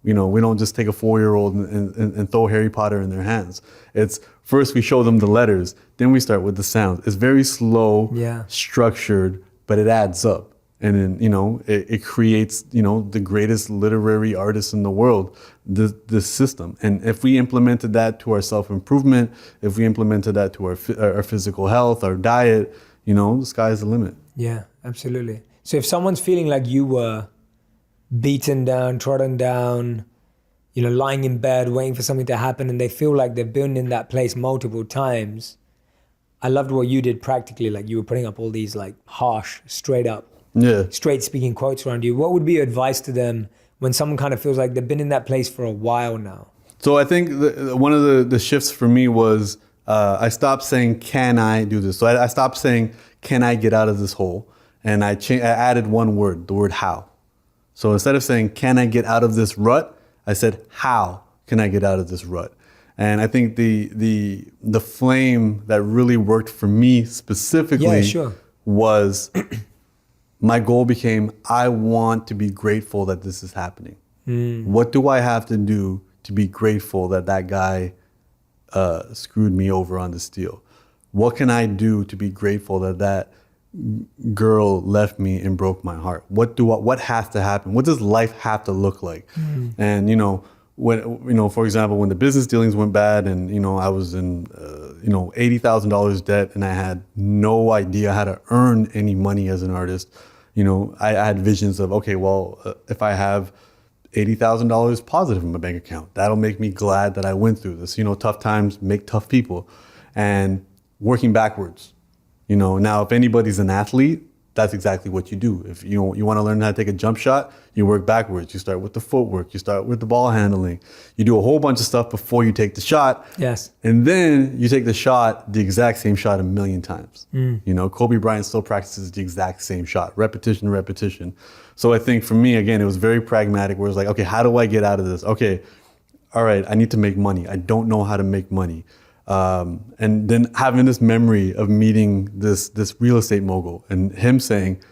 We don't just take a 4-year-old and throw Harry Potter in their hands. It's first we show them the letters, then we start with the sounds. It's very slow, structured, but it adds up. And then, it creates, the greatest literary artists in the world, this system. And if we implemented that to our self-improvement, if we implemented that to our physical health, our diet, the sky's the limit. Yeah, absolutely. So if someone's feeling like you were beaten down, trodden down, lying in bed, waiting for something to happen, and they feel like they've been in that place multiple times, I loved what you did practically. Like you were putting up all these like harsh, straight up, straight speaking quotes around you. What would be your advice to them when someone kind of feels like they've been in that place for a while now? So I think one of the shifts for me was I stopped saying, can I do this? So I stopped saying, can I get out of this hole? And I added one word, the word how. So instead of saying, can I get out of this rut? I said, how can I get out of this rut? And I think the flame that really worked for me specifically was my goal became, I want to be grateful that this is happening. What do I have to do to be grateful that guy screwed me over on this deal? What can I do to be grateful that girl left me and broke my heart? What has to happen? What does life have to look like? And when for example, when the business dealings went bad and I was in $80,000 debt and I had no idea how to earn any money as an artist, I had visions of, okay, well, if I have $80,000 positive in my bank account, that'll make me glad that I went through this. Tough times make tough people. And working backwards. Now if anybody's an athlete, that's exactly what you do. If you want to learn how to take a jump shot, you work backwards. You start with the footwork, you start with the ball handling. You do a whole bunch of stuff before you take the shot. Yes. And then you take the shot, the exact same shot a million times. Kobe Bryant still practices the exact same shot, repetition. So I think for me, again, it was very pragmatic where it's like, okay, how do I get out of this? Okay, all right, I need to make money. I don't know how to make money. And then having this memory of meeting this real estate mogul and him saying,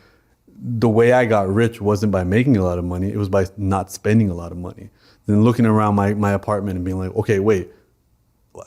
the way I got rich wasn't by making a lot of money, it was by not spending a lot of money. Then looking around my apartment and being like, okay, wait,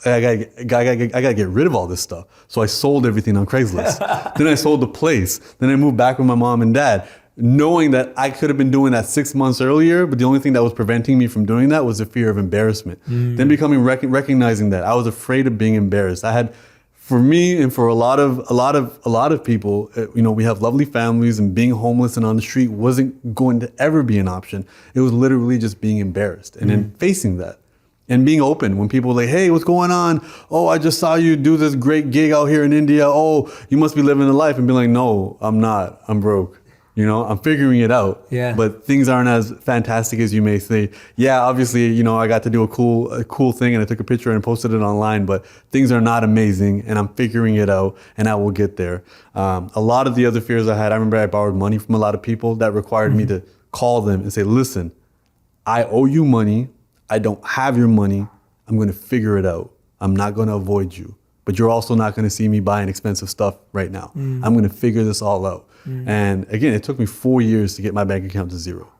I gotta get rid of all this stuff. So I sold everything on Craigslist. Then I sold the place. Then I moved back with my mom and dad. knowing that I could have been doing that 6 months earlier, but the only thing that was preventing me from doing that was the fear of embarrassment. Then recognizing that I was afraid of being embarrassed. I had, for me and for a lot of people, we have lovely families, and being homeless and on the street wasn't going to ever be an option. It was literally just being embarrassed and then facing that. And being open when people are like, hey, what's going on? Oh, I just saw you do this great gig out here in India. Oh, you must be living the life. And be like, no, I'm not. I'm broke. I'm figuring it out. Yeah. But things aren't as fantastic as you may say. Yeah, obviously, I got to do a cool thing and I took a picture and posted it online, but things are not amazing and I'm figuring it out and I will get there. A lot of the other fears I had, I remember I borrowed money from a lot of people that required me to call them and say, listen, I owe you money. I don't have your money. I'm going to figure it out. I'm not going to avoid you, but you're also not going to see me buying expensive stuff right now. I'm going to figure this all out. And again, it took me 4 years to get my bank account to zero.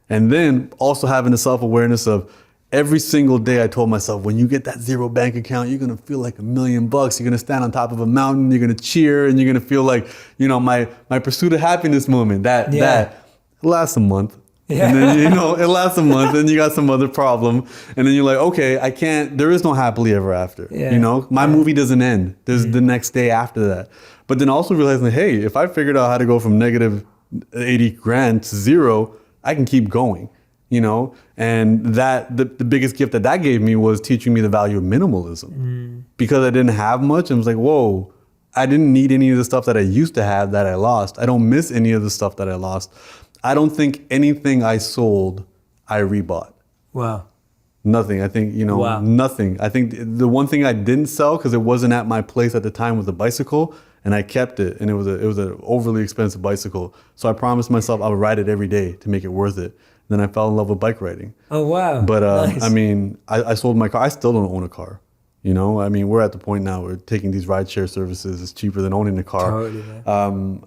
And then also having the self-awareness of every single day I told myself, when you get that zero bank account, you're going to feel like $1 million. You're going to stand on top of a mountain. You're going to cheer and you're going to feel like, my pursuit of happiness moment that lasts a month. Yeah. And then, it lasts a month, then you got some other problem. And then you're like, okay, there is no happily ever after. Yeah. My movie doesn't end. There's the next day after that. But then also realizing, hey, if I figured out how to go from negative 80 grand to zero, I can keep going, And that the biggest gift that gave me was teaching me the value of minimalism. Because I didn't have much, I was like, whoa, I didn't need any of the stuff that I used to have that I lost. I don't miss any of the stuff that I lost. I don't think anything I sold, I rebought. Wow. Nothing. I think, nothing. I think the one thing I didn't sell because it wasn't at my place at the time was a bicycle, and I kept it, and it was an overly expensive bicycle. So I promised myself I would ride it every day to make it worth it. Then I fell in love with bike riding. Oh, wow. But nice. I sold my car. I still don't own a car. We're at the point now where taking these rideshare services is cheaper than owning a car. Totally, man.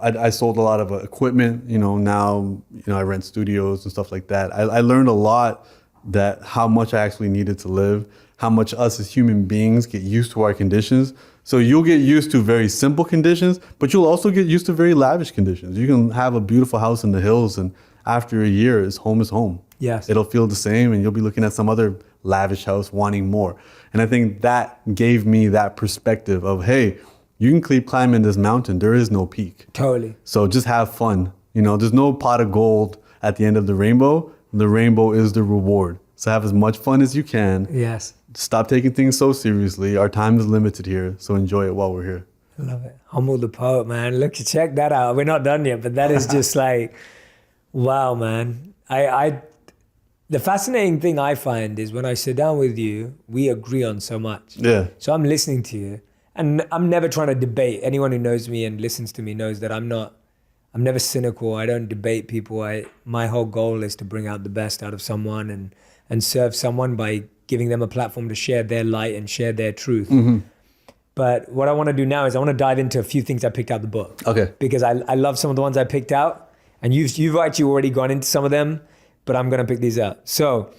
I sold a lot of equipment. Now, I rent studios and stuff like that. I learned a lot that how much I actually needed to live, how much us as human beings get used to our conditions. So you'll get used to very simple conditions, but you'll also get used to very lavish conditions. You can have a beautiful house in the hills, and after a year, home is home. Yes. It'll feel the same, and you'll be looking at some other lavish house wanting more. And I think that gave me that perspective of, hey, you can keep climbing this mountain. There is no peak. Totally. So just have fun. There's no pot of gold at the end of the rainbow. The rainbow is the reward. So have as much fun as you can. Yes. Stop taking things so seriously. Our time is limited here, so enjoy it while we're here. I love it. Humble the poet, man. Look, check that out. We're not done yet, but that is just like, wow, man. The fascinating thing I find is when I sit down with you, we agree on so much. Yeah. So I'm listening to you, and I'm never trying to debate. Anyone who knows me and listens to me knows that I'm never cynical. I don't debate people. My whole goal is to bring out the best out of someone and serve someone by giving them a platform to share their light and share their truth. Mm-hmm. But what I want to do now is I want to dive into a few things I picked out the book. Okay. Because I love some of the ones I picked out, and you've actually already gone into some of them, but I'm going to pick these out. So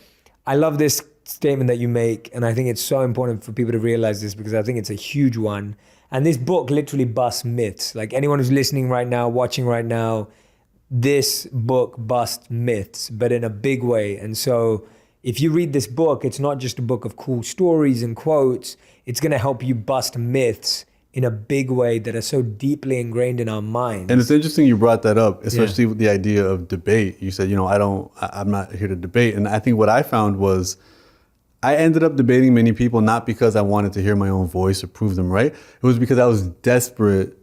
I love this statement that you make, and I think it's so important for people to realize this because I think it's a huge one. And this book literally busts myths. Like anyone who's listening right now, watching right now, this book busts myths, but in a big way. And so if you read this book, it's not just a book of cool stories and quotes. It's going to help you bust myths in a big way that are so deeply ingrained in our minds. And it's interesting you brought that up, especially with the idea of debate. You said, I'm not here to debate. And I think what I found was I ended up debating many people, not because I wanted to hear my own voice or prove them right. It was because I was desperate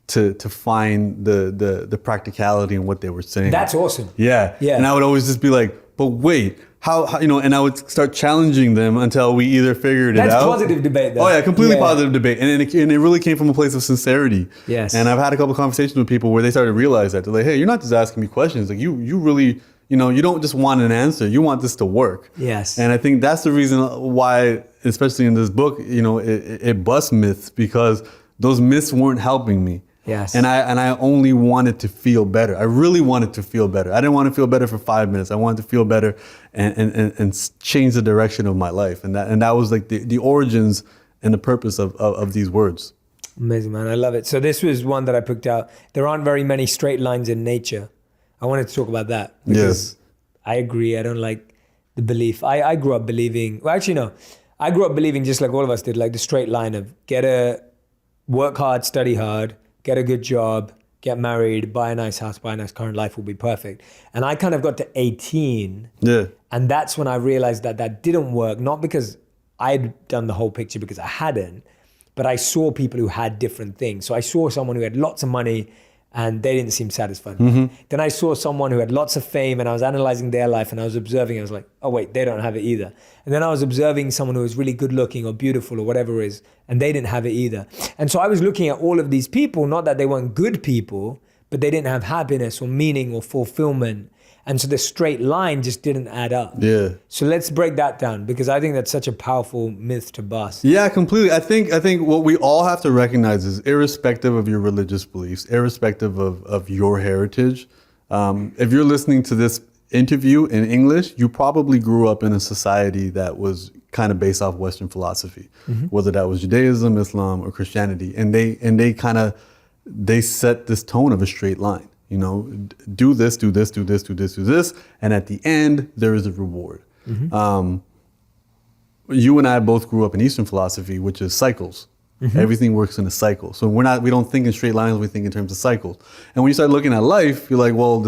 to find the practicality in what they were saying. That's awesome. Yeah. And I would always just be like, but wait, how and I would start challenging them until we either figured it out. That's positive debate, though. Oh yeah, completely positive debate. And it really came from a place of sincerity. Yes. And I've had a couple of conversations with people where they started to realize that. They're like, hey, you're not just asking me questions. Like you really, you don't just want an answer. You want this to work. Yes. And I think that's the reason why, especially in this book, it busts myths, because those myths weren't helping me. Yes. And I only wanted to feel better. I really wanted to feel better. I didn't want to feel better for 5 minutes. I wanted to feel better and change the direction of my life. And that was like the origins and the purpose of these words. Amazing, man. I love it. So this was one that I picked out. There aren't very many straight lines in nature. I wanted to talk about that. Because I agree. I don't like the belief. I grew up believing, well, actually, no. I grew up believing just like all of us did, like the straight line of work hard, study hard, get a good job, get married, buy a nice house, buy a nice car, and life will be perfect. And I kind of got to 18. Yeah. And that's when I realized that didn't work. Not because I'd done the whole picture, because I hadn't. But I saw people who had different things. So I saw someone who had lots of money and they didn't seem satisfied. Mm-hmm. Then I saw someone who had lots of fame and I was analyzing their life and I was observing. I was like, oh wait, they don't have it either. And then I was observing someone who was really good looking or beautiful or whatever it is, and they didn't have it either. And so I was looking at all of these people, not that they weren't good people, but they didn't have happiness or meaning or fulfillment. And so the straight line just didn't add up. Yeah. So let's break that down, because I think that's such a powerful myth to bust. Yeah, completely. I think what we all have to recognize is, irrespective of your religious beliefs, irrespective of your heritage, if you're listening to this interview in English, you probably grew up in a society that was kind of based off Western philosophy, whether that was Judaism, Islam, or Christianity. And they set this tone of a straight line. You know, do this, do this, do this, do this, do this. And at the end, there is a reward. You and I both grew up in Eastern philosophy, which is cycles. Everything works in a cycle. So we don't think in straight lines, we think in terms of cycles. And when you start looking at life, you're like, well,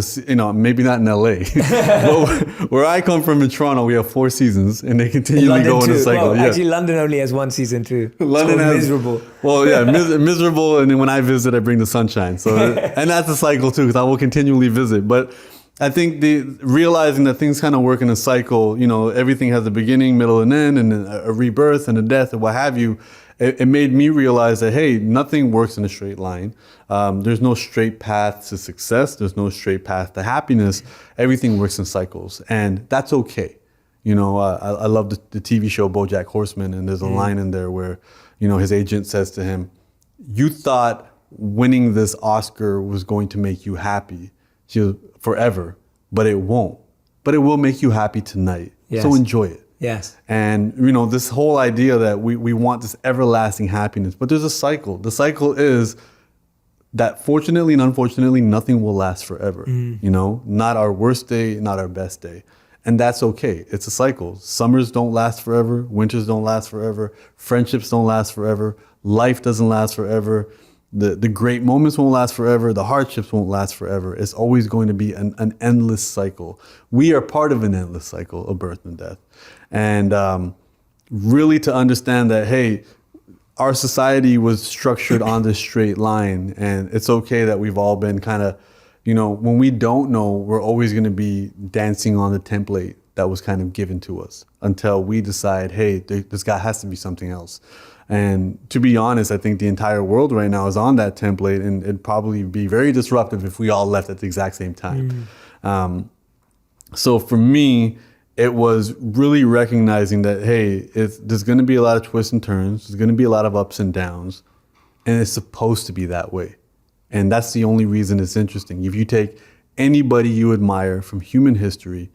maybe not in LA. But where I come from in Toronto, we have 4 seasons and they continually go in a cycle. Well, actually, London only has 1 season too. London has miserable. Well, yeah, miserable. And then when I visit, I bring the sunshine. So, and that's a cycle too, because I will continually visit. But I think realizing that things kind of work in a cycle, everything has a beginning, middle, and end, and a rebirth and a death and what have you. It made me realize that, hey, nothing works in a straight line. There's no straight path to success. There's no straight path to happiness. Everything works in cycles, and that's okay. I love the TV show BoJack Horseman, and there's a line in there where, his agent says to him, "You thought winning this Oscar was going to make you happy forever, but it won't. But it will make you happy tonight. Yes. So enjoy it." Yes. And, this whole idea that we want this everlasting happiness, but there's a cycle. The cycle is that, fortunately and unfortunately, nothing will last forever. Not our worst day, not our best day. And that's okay. It's a cycle. Summers don't last forever. Winters don't last forever. Friendships don't last forever. Life doesn't last forever. The great moments won't last forever. The hardships won't last forever. It's always going to be an endless cycle. We are part of an endless cycle of birth and death. And really to understand that, hey, our society was structured on this straight line, and it's okay that we've all been kind of, when we don't know, we're always going to be dancing on the template that was kind of given to us until we decide, hey, this guy has to be something else. And to be honest, I think the entire world right now is on that template, and it'd probably be very disruptive if we all left at the exact same time. So for me, it was really recognizing that, hey, there's going to be a lot of twists and turns. There's going to be a lot of ups and downs, and it's supposed to be that way. And that's the only reason it's interesting. If you take anybody you admire from human history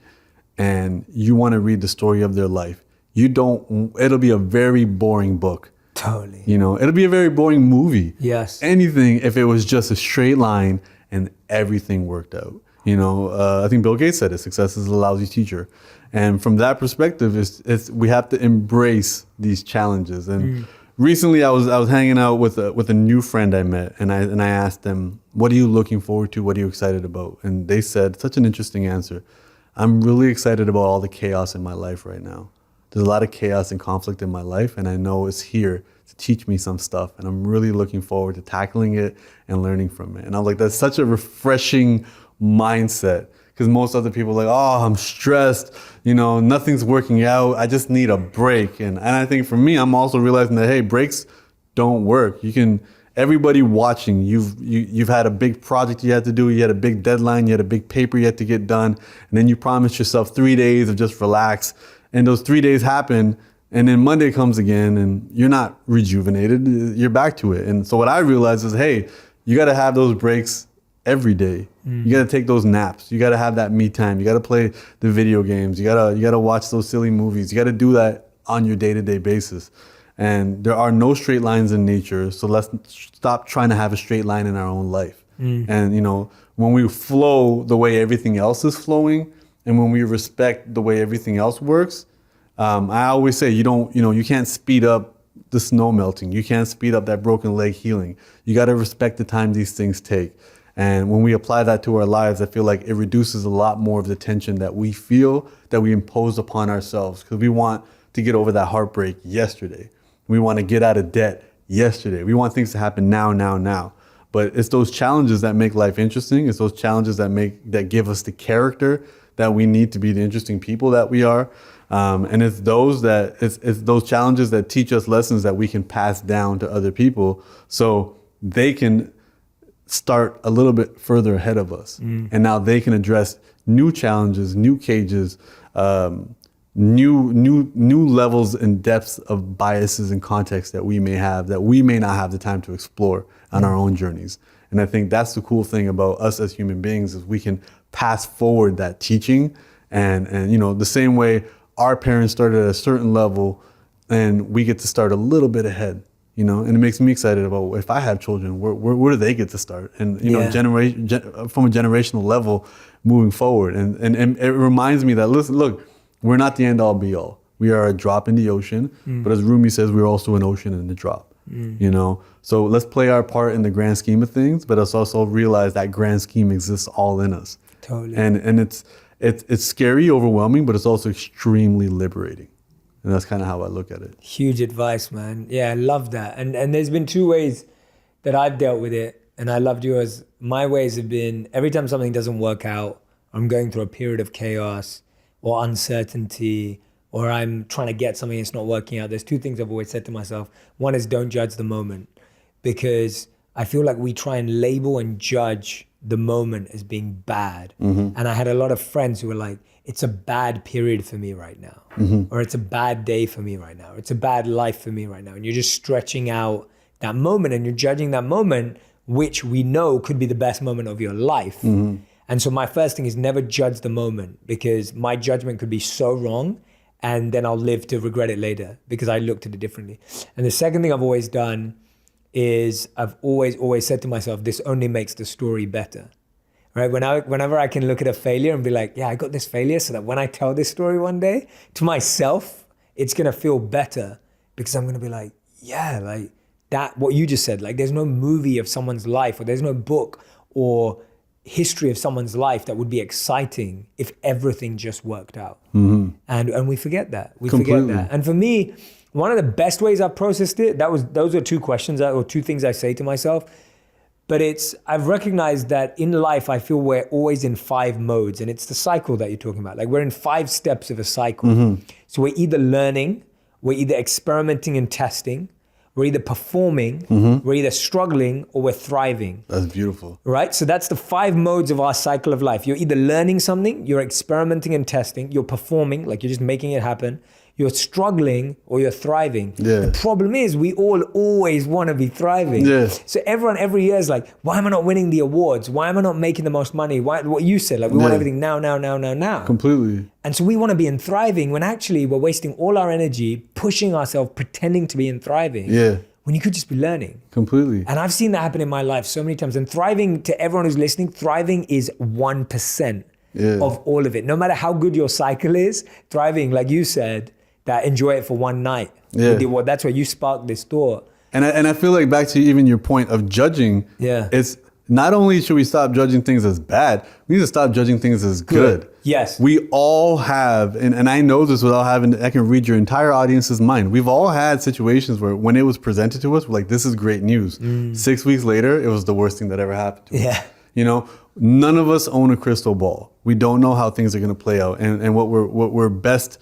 and you want to read the story of their life, it'll be a very boring book. Totally. It'll be a very boring movie. Yes. Anything if it was just a straight line and everything worked out. I think Bill Gates said it, success is a lousy teacher. And from that perspective, we have to embrace these challenges. And recently I was hanging out with a new friend I met, and I asked them, what are you looking forward to? What are you excited about? And they said such an interesting answer. I'm really excited about all the chaos in my life right now. There's a lot of chaos and conflict in my life, and I know it's here to teach me some stuff. And I'm really looking forward to tackling it and learning from it. And I'm like, that's such a refreshing mindset, because most other people are like, oh, I'm stressed, nothing's working out, I just need a break. And I think for me, I'm also realizing that, hey, breaks don't work. Everybody watching, you've had a big project you had to do, you had a big deadline, you had a big paper you had to get done, and then you promised yourself 3 days of just relax, and those 3 days happen, and then Monday comes again, and you're not rejuvenated, you're back to it. And so what I realized is, hey, you gotta have those breaks every day. You got to take those naps. You got to have that me time. You got to play the video games. You got to watch those silly movies. You got to do that on your day-to-day basis. And there are no straight lines in nature. So let's stop trying to have a straight line in our own life. And, you know, when we flow the way everything else is flowing, and when we respect the way everything else works, I always say you can't speed up the snow melting. You can't speed up that broken leg healing. You got to respect the time these things take. And when we apply that to our lives, I feel like it reduces a lot more of the tension that we feel, that we impose upon ourselves, because we want to get over that heartbreak yesterday. We want to get out of debt yesterday. We want things to happen now. But it's those challenges that make life interesting. It's those challenges that give us the character that we need to be the interesting people that we are. And it's those challenges that teach us lessons that we can pass down to other people, so they can start a little bit further ahead of us. And now they can address new challenges, new cages, new levels and depths of biases and contexts that we may have, that we may not have the time to explore on our own journeys. And I think that's the cool thing about us as human beings, is we can pass forward that teaching. And you know, the same way our parents started at a certain level and we get to start a little bit ahead, you know, and it makes me excited about, if I have children, where do they get to start? And, you know, from a generational level moving forward. And it reminds me that, listen, look, we're not the end all be all. We are a drop in the ocean, but as Rumi says, we're also an ocean in the drop, you know? So let's play our part in the grand scheme of things, but let's also realize that grand scheme exists all in us. Totally. And it's scary, overwhelming, but it's also extremely liberating. And that's kind of how I look at it. Huge advice, man. Yeah, I love that. And there's been two ways that I've dealt with it, and I loved yours. My ways have been, every time something doesn't work out, I'm going through a period of chaos or uncertainty, or I'm trying to get something that's not working out. There's two things I've always said to myself. One is, don't judge the moment, because I feel like we try and label and judge the moment as being bad. And I had a lot of friends who were like, it's a bad period for me right now, or it's a bad day for me right now, or it's a bad life for me right now. And you're just stretching out that moment and you're judging that moment, which we know could be the best moment of your life. And so my first thing is, never judge the moment, because my judgment could be so wrong, and then I'll live to regret it later because I looked at it differently. And the second thing I've always done is, I've always said to myself, this only makes the story better. Right? Whenever I can look at a failure and be like, yeah, I got this failure, so that when I tell this story one day to myself, it's gonna feel better, because I'm gonna be like, yeah, like that, what you just said, like there's no movie of someone's life, or there's no book or history of someone's life that would be exciting if everything just worked out. And we forget that. Forget that. And for me, one of the best ways I've processed it, those are two questions or two things I say to myself. But I've recognized that in life, I feel we're always in 5 modes, and it's the cycle that you're talking about. Like, we're in 5 steps of a cycle. So we're either learning, we're either experimenting and testing, we're either performing, we're either struggling, or we're thriving. That's beautiful. Right? So that's the 5 modes of our cycle of life. You're either learning something, you're experimenting and testing, you're performing, like you're just making it happen, you're struggling, or you're thriving. The problem is, we all always want to be thriving. So everyone every year is like, why am I not winning the awards? Why am I not making the most money? What you said, like we want everything now. Completely. And so we want to be in thriving, when actually we're wasting all our energy pushing ourselves, pretending to be in thriving. When you could just be learning. Completely. And I've seen that happen in my life so many times. And thriving, to everyone who's listening, thriving is 1% of all of it. No matter how good your cycle is, thriving, like you said, that enjoy it for one night. That's where you sparked this thought. And I feel like, back to even your point of judging, it's not only should we stop judging things as bad, we need to stop judging things as good. Yes. We all have, and I know this without I can read your entire audience's mind. We've all had situations where, when it was presented to us, we're like, this is great news. 6 weeks later, it was the worst thing that ever happened to us. You know, none of us own a crystal ball. We don't know how things are going to play out. And what we're best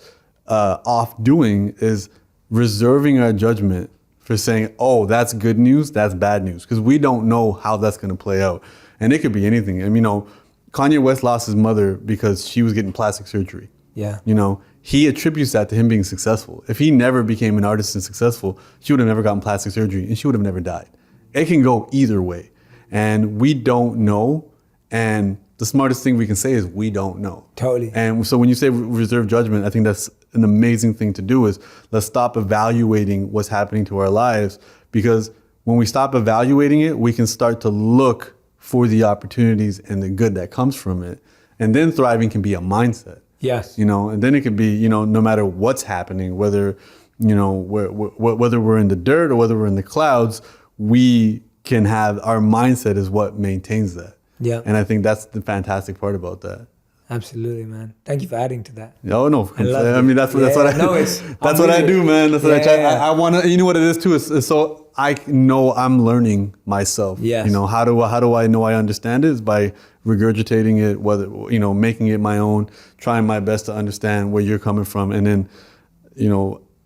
off doing is reserving our judgment for saying, oh, that's good news, that's bad news, because we don't know how that's going to play out. And it could be anything. I mean, you know, Kanye West lost his mother because she was getting plastic surgery. You know, he attributes that to him being successful. If he never became an artist and successful, she would have never gotten plastic surgery, and she would have never died. It can go either way, and we don't know. And the smartest thing we can say is we don't know. Totally. And so when you say reserve judgment, I think that's an amazing thing to do. Is let's stop evaluating what's happening to our lives, because when we stop evaluating it, we can start to look for the opportunities and the good that comes from it. And then thriving can be a mindset. Yes. And then it could be, no matter what's happening, whether, whether we're in the dirt or whether we're in the clouds, we can have our mindset is what maintains that. Yeah. And I think that's the fantastic part about that. Absolutely, man. Thank you for adding to that. Oh no! I mean, that's what I do, man. That's what I try. I want to. You know what it is too. Is so I know I'm learning myself. Yes. How do I know I understand it? Is by regurgitating it, whether making it my own, trying my best to understand where you're coming from, and then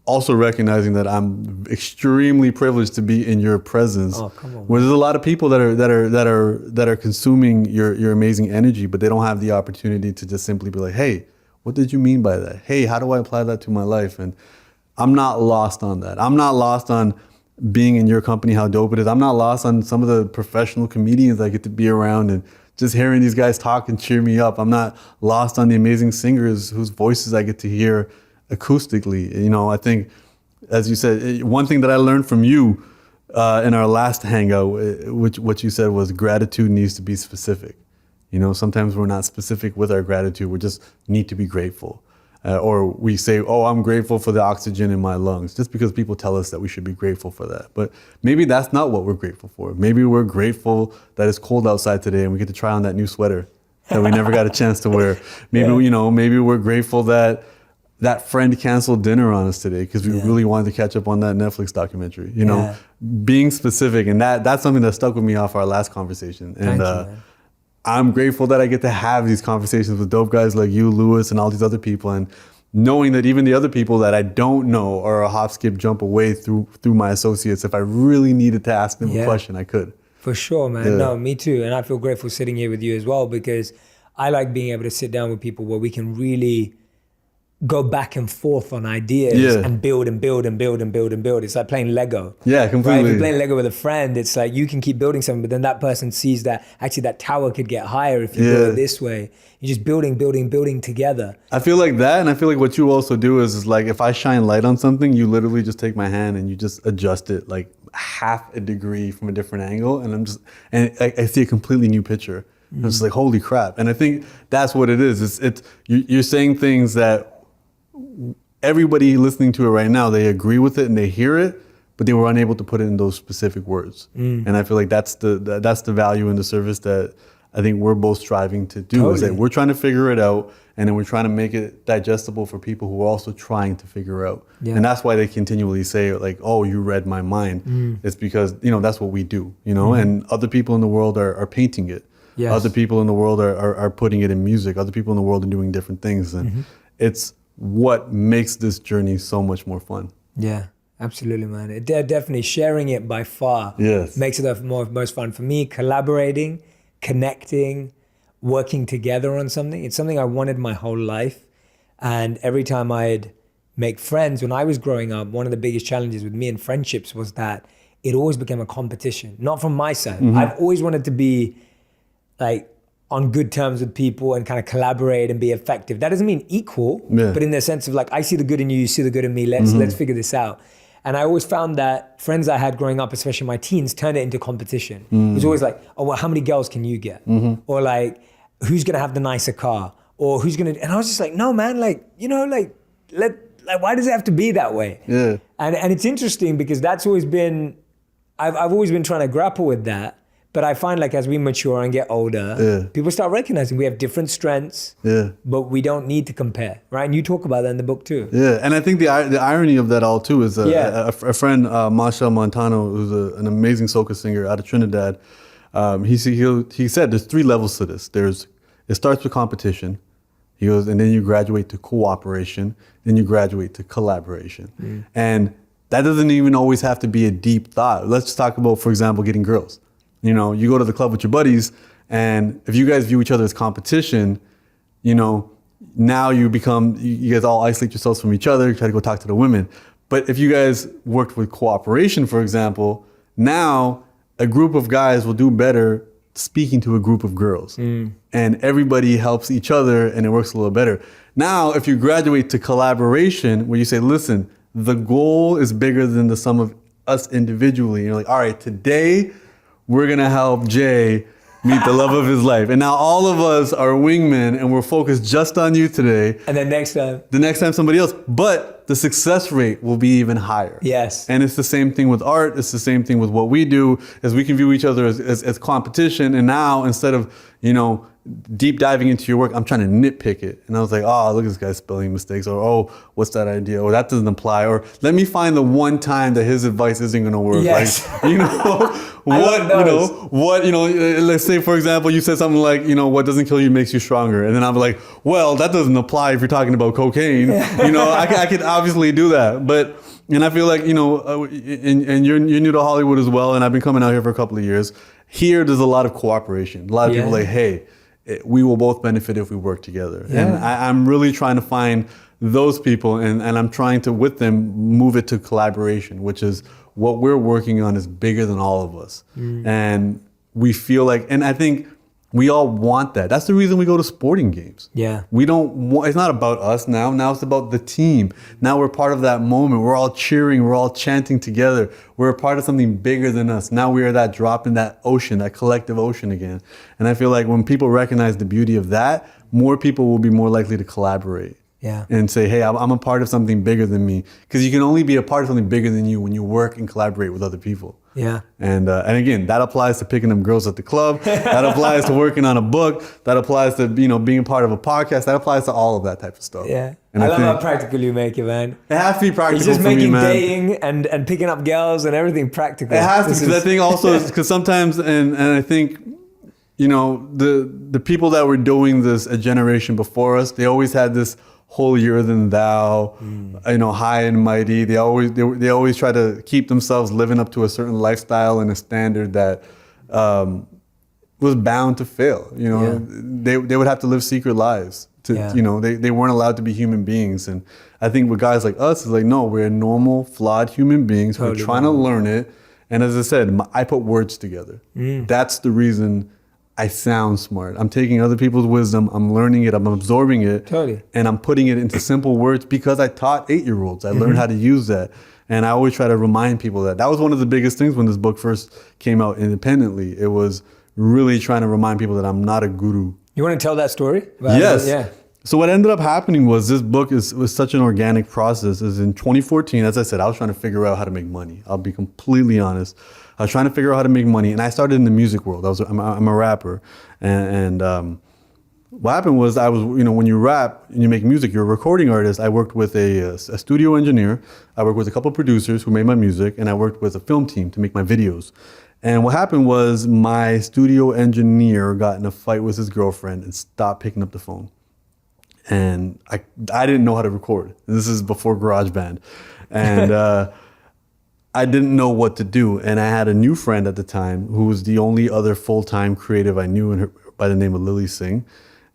also recognizing that I'm extremely privileged to be in your presence. Oh, come on. Where there's a lot of people that are consuming your amazing energy, but they don't have the opportunity to just simply be like, hey, what did you mean by that? Hey, how do I apply that to my life? And I'm not lost on that. I'm not lost on being in your company, how dope it is. I'm not lost on some of the professional comedians I get to be around and just hearing these guys talk and cheer me up. I'm not lost on the amazing singers whose voices I get to hear acoustically. I think, as you said, one thing that I learned from you in our last hangout, what you said was gratitude needs to be specific. Sometimes we're not specific with our gratitude. We just need to be grateful. Or we say, oh, I'm grateful for the oxygen in my lungs, just because people tell us that we should be grateful for that. But maybe that's not what we're grateful for. Maybe we're grateful that it's cold outside today and we get to try on that new sweater that we never got a chance to wear. Maybe, maybe we're grateful that friend canceled dinner on us today because we really wanted to catch up on that Netflix documentary. Being specific, and that's something that stuck with me off our last conversation. And Thank you, man. I'm grateful that I get to have these conversations with dope guys like you, Lewis, and all these other people, and knowing that even the other people that I don't know are a hop, skip, jump away through my associates. If I really needed to ask them a question, I could. For sure, man. No, me too. And I feel grateful sitting here with you as well, because I like being able to sit down with people where we can really go back and forth on ideas and build and build and build and build and build. It's like playing Lego. Yeah, completely. Right? If you're playing Lego with a friend, it's like you can keep building something, but then that person sees that actually that tower could get higher if you build it this way. You're just building together. I feel like that, and I feel like what you also do is like if I shine light on something, you literally just take my hand and you just adjust it like half a degree from a different angle, and I see a completely new picture. I'm just like, holy crap. And I think that's what it is. You're saying things that everybody listening to it right now, they agree with it and they hear it, but they were unable to put it in those specific words. And I feel like that's the value in the service that I think we're both striving to do. Totally. Is that we're trying to figure it out, and then we're trying to make it digestible for people who are also trying to figure out. And that's why they continually say like, oh, you read my mind. It's because, that's what we do, and other people in the world are painting it. Yes. Other people in the world are putting it in music. Other people in the world are doing different things. And it's what makes this journey so much more fun. Yeah, absolutely, man. It definitely sharing it by far makes it the most fun for me. Collaborating, connecting, working together on something. It's something I wanted my whole life. And every time I'd make friends, when I was growing up, one of the biggest challenges with me and friendships was that it always became a competition, not from my side. I've always wanted to be like on good terms with people and kind of collaborate and be effective. That doesn't mean equal, but in the sense of like, I see the good in you, you see the good in me, let's figure this out. And I always found that friends I had growing up, especially my teens, turned it into competition. It was always like, oh, well, how many girls can you get? Or like, who's gonna have the nicer car? Or who's gonna, and I was just like, no, man, like, why does it have to be that way? Yeah. And it's interesting because that's always been, I've always been trying to grapple with that. But I find like as we mature and get older, people start recognizing we have different strengths, but we don't need to compare, right? And you talk about that in the book too. Yeah, and I think the irony of that all too is a friend, Marshall Montano, who's an amazing soca singer out of Trinidad. He said there's 3 levels to this. It starts with competition. He goes, and then you graduate to cooperation, then you graduate to collaboration. And that doesn't even always have to be a deep thought. Let's just talk about, for example, getting girls. You go to the club with your buddies, and if you guys view each other as competition, now you guys all isolate yourselves from each other, try to go talk to the women. But if you guys worked with cooperation, for example, now a group of guys will do better speaking to a group of girls. And everybody helps each other and it works a little better. Now, if you graduate to collaboration, where you say, listen, the goal is bigger than the sum of us individually. You're like, all right, today we're going to help Jay meet the love of his life. And now all of us are wingmen and we're focused just on you today. And then the next time somebody else. But the success rate will be even higher. Yes. And it's the same thing with art. It's the same thing with what we do, is we can view each other as competition. And now instead of, deep diving into your work, I'm trying to nitpick it. And I was like, oh, look at this guy spelling mistakes. Or, oh, what's that idea? Or that doesn't apply. Or let me find the one time that his advice isn't going to work. Yes. Let's say, for example, you said something like, what doesn't kill you makes you stronger. And then I'm like, well, that doesn't apply if you're talking about cocaine. I could obviously do that. And I feel like, and you're new to Hollywood as well. And I've been coming out here for a couple of years. Here, there's a lot of cooperation. A lot of people like, hey, we will both benefit if we work together. Yeah. And I'm really trying to find those people and I'm trying to, with them, move it to collaboration, which is what we're working on is bigger than all of us. And we feel like, and I think we all want that. That's the reason we go to sporting games. Yeah. We don't want, it's not about us now. Now it's about the team. Now we're part of that moment. We're all cheering. We're all chanting together. We're a part of something bigger than us. Now we are that drop in that ocean, that collective ocean again. And I feel like when people recognize the beauty of that, more people will be more likely to collaborate. Yeah. And say, hey, I'm a part of something bigger than me. Because you can only be a part of something bigger than you when you work and collaborate with other people. Yeah. And again, that applies to picking up girls at the club. That applies to working on a book. That applies to, being part of a podcast. That applies to all of that type of stuff. Yeah. And I love how practical you make it, man. It has to be practical. It's just for me, making man. dating and picking up girls and everything practical. It has to, because I think also, because sometimes, and I think, the people that were doing this a generation before us, they always had this holier than thou, high and mighty. They always try to keep themselves living up to a certain lifestyle and a standard that was bound to fail. They would have to live secret lives. They weren't allowed to be human beings. And I think with guys like us, it's like, no, we're normal, flawed human beings. Totally. We're trying to learn it. And as I said, I put words together. That's the reason I sound smart. I'm taking other people's wisdom, I'm learning it, I'm absorbing it, totally. And I'm putting it into simple words because I taught 8-year-olds. I learned how to use that. And I always try to remind people that. That was one of the biggest things when this book first came out independently. It was really trying to remind people that I'm not a guru. You want to tell that story? Yes. Yeah. So what ended up happening was this book was such an organic process. Is in 2014, as I said, I was trying to figure out how to make money. I'll be completely honest. I was trying to figure out how to make money, and I started in the music world. I'm a rapper, and what happened was when you rap and you make music, you're a recording artist. I worked with a studio engineer. I worked with a couple of producers who made my music, and I worked with a film team to make my videos. And what happened was my studio engineer got in a fight with his girlfriend and stopped picking up the phone. And I didn't know how to record. And this is before GarageBand. And I didn't know what to do. And I had a new friend at the time who was the only other full-time creative I knew by the name of Lily Singh.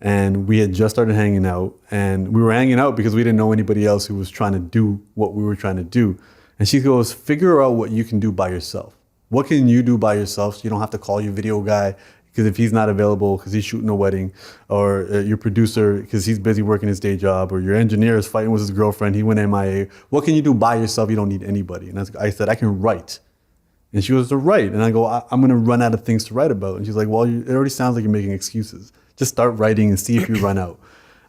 And we had just started hanging out. And we were hanging out because we didn't know anybody else who was trying to do what we were trying to do. And she goes, figure out what you can do by yourself. What can you do by yourself so you don't have to call your video guy because if he's not available because he's shooting a wedding, or your producer because he's busy working his day job, or your engineer is fighting with his girlfriend, he went MIA. What can you do by yourself? You don't need anybody. And I said, I can write. And she goes, to write. And I go, I'm going to run out of things to write about. And she's like, well, it already sounds like you're making excuses. Just start writing and see if you run out.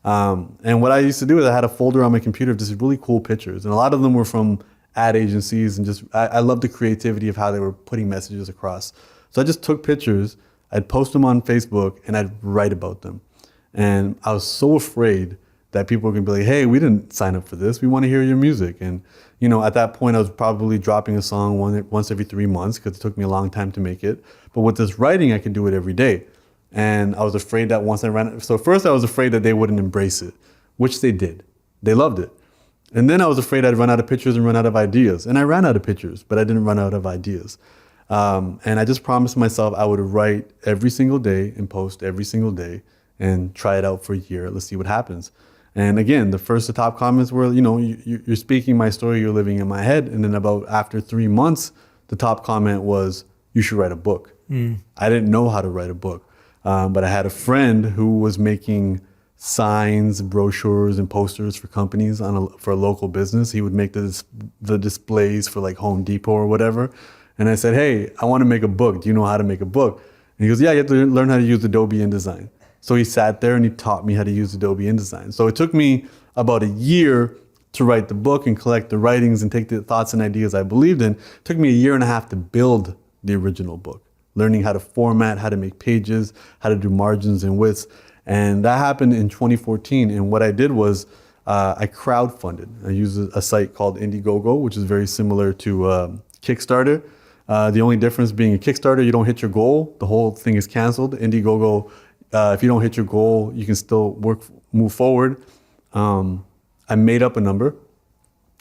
And what I used to do is I had a folder on my computer of just really cool pictures. And a lot of them were from ad agencies, and just I love the creativity of how they were putting messages across. So I just took pictures, I'd post them on Facebook, and I'd write about them. And I was so afraid that people were gonna be like, hey, we didn't sign up for this, we wanna hear your music. And at that point I was probably dropping a song once every 3 months because it took me a long time to make it. But with this writing, I could do it every day. And I was afraid that once I ran it, so first I was afraid that they wouldn't embrace it, which they did. They loved it. And then I was afraid I'd run out of pictures and run out of ideas. And I ran out of pictures, but I didn't run out of ideas. And I just promised myself I would write every single day and post every single day and try it out for a year. Let's see what happens. And again, the top comments were, you're speaking my story, you're living in my head. And then after 3 months, the top comment was, you should write a book. I didn't know how to write a book, but I had a friend who was making signs, brochures, and posters for companies for a local business. He would make the displays for like Home Depot or whatever. And I said, hey, I want to make a book. Do you know how to make a book? And he goes, yeah, you have to learn how to use Adobe InDesign. So he sat there and he taught me how to use Adobe InDesign. So it took me about a year to write the book and collect the writings and take the thoughts and ideas I believed in. It took me a year and a half to build the original book, learning how to format, how to make pages, how to do margins and widths. And that happened in 2014. And what I did was I crowdfunded. I used a site called Indiegogo, which is very similar to Kickstarter. The only difference being a Kickstarter, you don't hit your goal, the whole thing is canceled. Indiegogo, if you don't hit your goal, you can still move forward. I made up a number.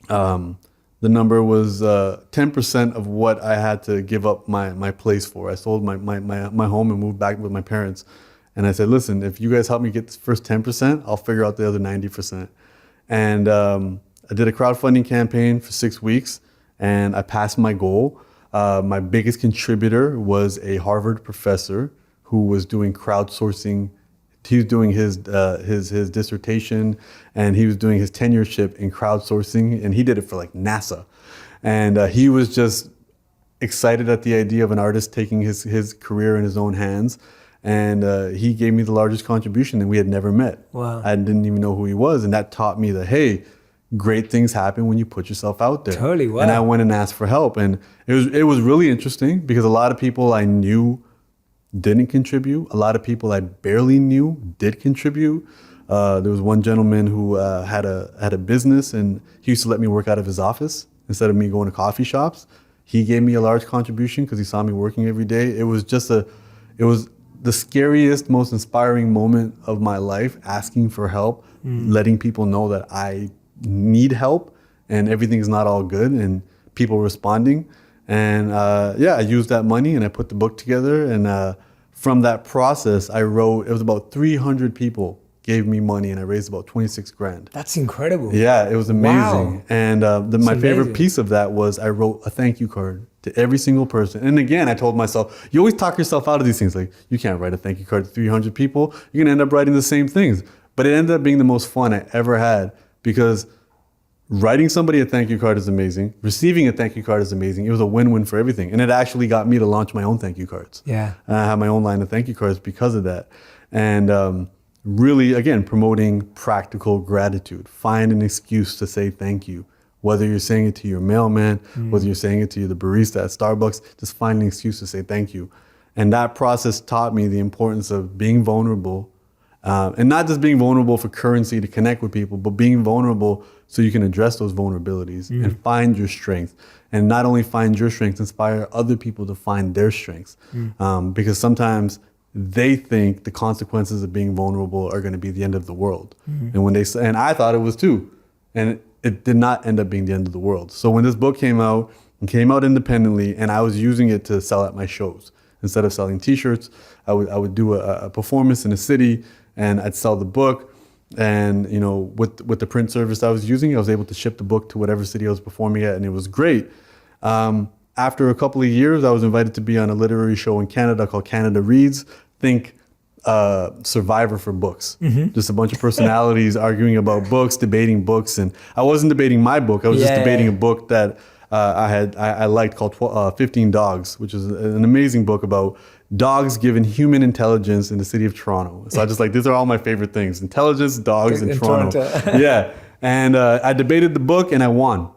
The number was 10% of what I had to give up my place for. I sold my home and moved back with my parents. And I said, listen, if you guys help me get this first 10%, I'll figure out the other 90%. And I did a crowdfunding campaign for 6 weeks and I passed my goal. My biggest contributor was a Harvard professor who was doing crowdsourcing. He was doing his dissertation and he was doing his tenureship in crowdsourcing, and he did it for like NASA. And he was just excited at the idea of an artist taking his career in his own hands. And he gave me the largest contribution, and we had never met. Wow. I didn't even know who he was. And that taught me that, hey, great things happen when you put yourself out there. Totally. Wow. And I went and asked for help. And it was really interesting because a lot of people I knew didn't contribute. A lot of people I barely knew did contribute. There was one gentleman who had a business, and he used to let me work out of his office instead of me going to coffee shops. He gave me a large contribution because he saw me working every day. It was the scariest, most inspiring moment of my life, asking for help, letting people know that I need help and everything is not all good, and people responding. And I used that money and I put the book together. And from that process, it was about 300 people gave me money, and I raised about 26 grand. That's incredible. Yeah, it was amazing. Wow. And my favorite piece of that was I wrote a thank you card to every single person. And again, I told myself, you always talk yourself out of these things. Like, you can't write a thank you card to 300 people. You're going to end up writing the same things. But it ended up being the most fun I ever had, because writing somebody a thank you card is amazing. Receiving a thank you card is amazing. It was a win-win for everything. And it actually got me to launch my own thank you cards. Yeah. And I have my own line of thank you cards because of that. And really, again, promoting practical gratitude. Find an excuse to say thank you. Whether you're saying it to your mailman, whether you're saying it to the barista at Starbucks, just find an excuse to say thank you. And that process taught me the importance of being vulnerable. And not just being vulnerable for currency to connect with people, but being vulnerable so you can address those vulnerabilities and find your strength. And not only find your strengths, inspire other people to find their strengths. Because sometimes they think the consequences of being vulnerable are going to be the end of the world. And I thought it was too. And it did not end up being the end of the world. So when this book came out independently, and I was using it to sell at my shows. Instead of selling t-shirts, I would do a performance in a city, and I'd sell the book. And with the print service I was using, I was able to ship the book to whatever city I was performing at, and it was great. After a couple of years, I was invited to be on a literary show in Canada called Canada Reads. Think Survivor for books. Just a bunch of personalities arguing about books, debating books. And I wasn't debating my book. I was just debating a book that I liked called 15 Dogs, which is an amazing book about dogs given human intelligence in the city of Toronto. So I just these are all my favorite things: intelligence, dogs, and Toronto. Yeah. And I debated the book and I won.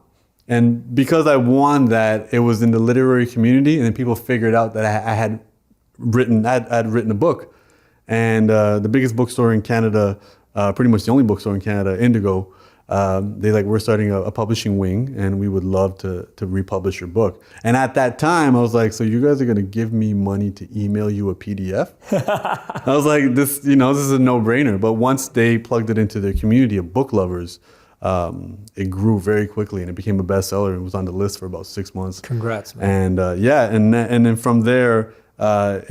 And because I won that, it was in the literary community, and then people figured out that I had written a book. And the biggest bookstore in Canada, pretty much the only bookstore in Canada, Indigo, we're starting a publishing wing, and we would love to republish your book. And at that time, I was like, so you guys are going to give me money to email you a PDF? I was like, this is a no-brainer. But once they plugged it into their community of book lovers, it grew very quickly, and it became a bestseller. It was on the list for about 6 months. Congrats, man. And and then from there, I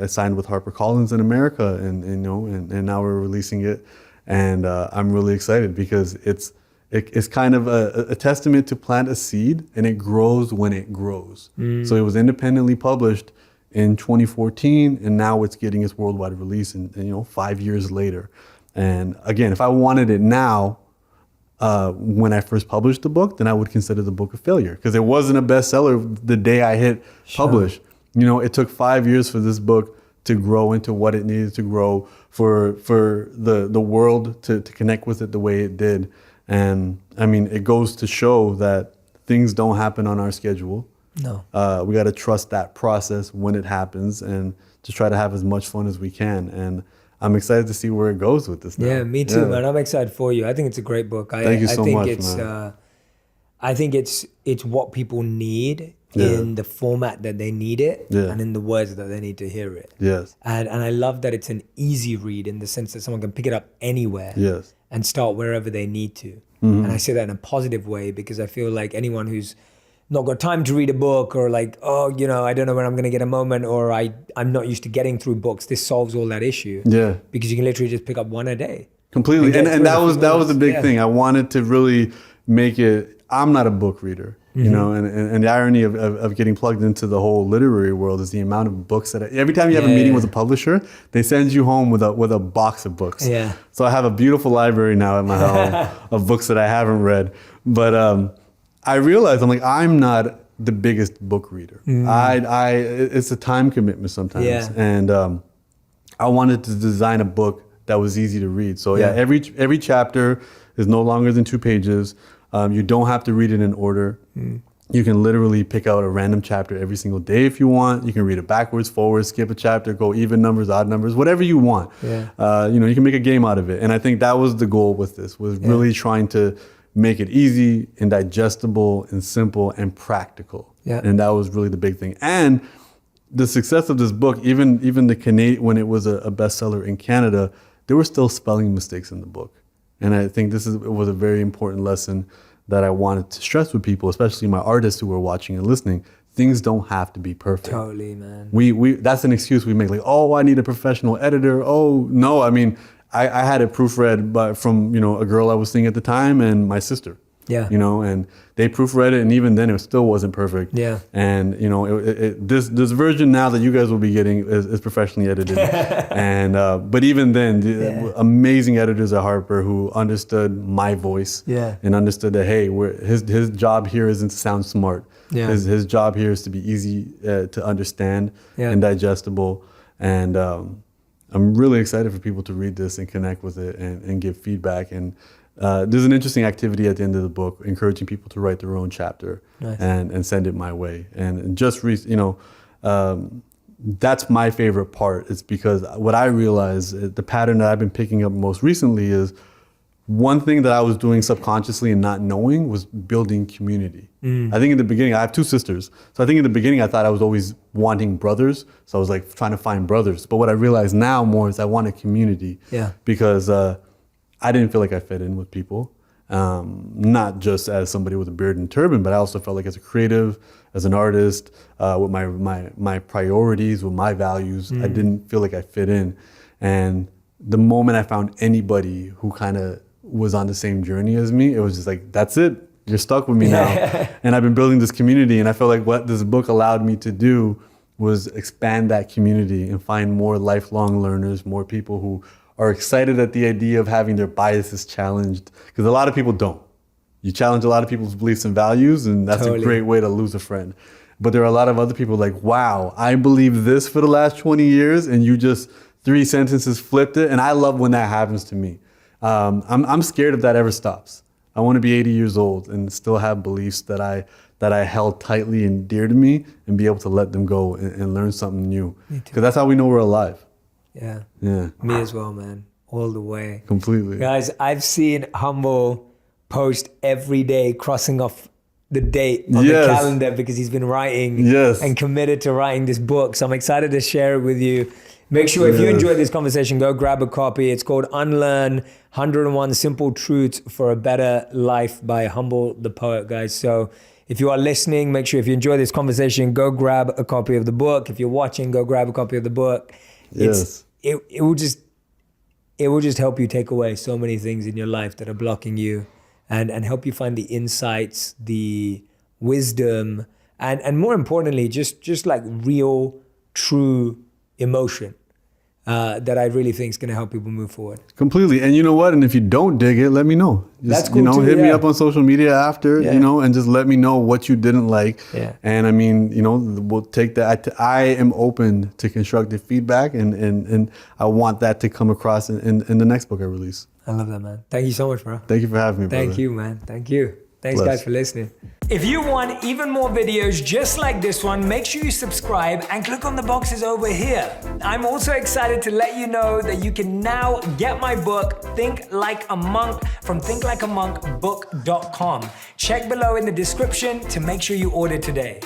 signed with HarperCollins in America, and now we're releasing it, and I'm really excited because it's it's kind of a testament to plant a seed and it grows when it grows. So it was independently published in 2014, and now it's getting its worldwide release in 5 years later. And again, if I wanted it now, when I first published the book, then I would consider the book a failure because it wasn't a bestseller the day I hit publish. It took 5 years for this book to grow into what it needed to grow, for the world to connect with it the way it did. And I mean, it goes to show that things don't happen on our schedule. No. We got to trust that process when it happens and just try to have as much fun as we can. And I'm excited to see where it goes with this now. Yeah, me too, man. I'm excited for you. I think it's a great book. Thank you so much, man. I think it's what people need in the format that they need it and in the words that they need to hear it. Yes. And I love that it's an easy read in the sense that someone can pick it up anywhere and start wherever they need to. And I say that in a positive way because I feel like anyone who's not got time to read a book or like, I don't know when I'm going to get a moment, or I'm not used to getting through books, this solves all that issue. Yeah. Because you can literally just pick up one a day. Completely. And that was the big thing. I wanted to really make it, I'm not a book reader, and the irony of getting plugged into the whole literary world is the amount of books that every time you have a meeting with a publisher, they send you home with a box of books. Yeah. So I have a beautiful library now at my home of books that I haven't read. But I realized I'm not the biggest book reader. It's a time commitment sometimes. Yeah. And I wanted to design a book that was easy to read. So every chapter is no longer than 2 pages. You don't have to read it in order. You can literally pick out a random chapter every single day if you want. You can read it backwards, forwards, skip a chapter, go even numbers, odd numbers, whatever you want. Yeah. You can make a game out of it. And I think that was the goal with this, was really trying to make it easy and digestible and simple and practical. Yeah. And that was really the big thing. And the success of this book, even the when it was a bestseller in Canada, there were still spelling mistakes in the book. And I think it was a very important lesson that I wanted to stress with people, especially my artists who were watching and listening. Things don't have to be perfect. Totally, man. We that's an excuse we make, like, I need a professional editor. Oh, no, I mean, I had it proofread from a girl I was seeing at the time and my sister. Yeah. And they proofread it, and even then it still wasn't perfect. Yeah. And this version now that you guys will be getting is professionally edited. And but even then, amazing editors at Harper who understood my voice. Yeah. And understood that his job here isn't to sound smart. Yeah. His job here is to be easy to understand and digestible. And I'm really excited for people to read this and connect with it and give feedback. And there's an interesting activity at the end of the book, encouraging people to write their own chapter. Nice. and send it my way. And just that's my favorite part. It's because what I realized, the pattern that I've been picking up most recently is one thing that I was doing subconsciously and not knowing was building community. I think in the beginning, I have 2 sisters. So I think in the beginning, I thought I was always wanting brothers. So I was like trying to find brothers. But what I realize now more is I want a community. Yeah. Because I didn't feel like I fit in with people. Not just as somebody with a beard and turban, but I also felt like as a creative, as an artist, with my priorities, with my values, I didn't feel like I fit in. And the moment I found anybody who kind of was on the same journey as me, it was just like, that's it. You're stuck with me now. And I've been building this community, and I feel like what this book allowed me to do was expand that community and find more lifelong learners, more people who are excited at the idea of having their biases challenged, because a lot of people don't. You challenge a lot of people's beliefs and values, and that's a great way to lose a friend. But there are a lot of other people like, wow, I believe this for the last 20 years, and you just 3 sentences flipped it. And I love when that happens to me. I'm scared if that ever stops. I want to be 80 years old and still have beliefs that I held tightly and dear to me, and be able to let them go and learn something new. Because that's how we know we're alive. Yeah. Yeah. Me as well, man. All the way. Completely. Guys, I've seen Humble post every day, crossing off the date on the calendar, because he's been writing and committed to writing this book. So I'm excited to share it with you. Make sure if you enjoyed this conversation, go grab a copy. It's called Unlearn 101 Simple Truths for a Better Life by Humble the Poet, guys. So if you are listening, make sure if you enjoy this conversation, go grab a copy of the book. If you're watching, go grab a copy of the book. It will just help you take away so many things in your life that are blocking you and help you find the insights, the wisdom, and more importantly, just like real, true emotion that I really think is going to help people move forward. Completely. And you know what? And if you don't dig it, let me know. Just, That's cool too, hit me up on social media after, and just let me know what you didn't like. Yeah. And I mean, we'll take that. I am open to constructive feedback, and I want that to come across in the next book I release. I love that, man. Thank you so much, bro. Thank you for having me, brother. Thank you, man. Thank you. Thanks, Bless. guys, for listening. If you want even more videos just like this one, make sure you subscribe and click on the boxes over here. I'm also excited to let you know that you can now get my book, Think Like a Monk, from thinklikeamonkbook.com. Check below in the description to make sure you order today.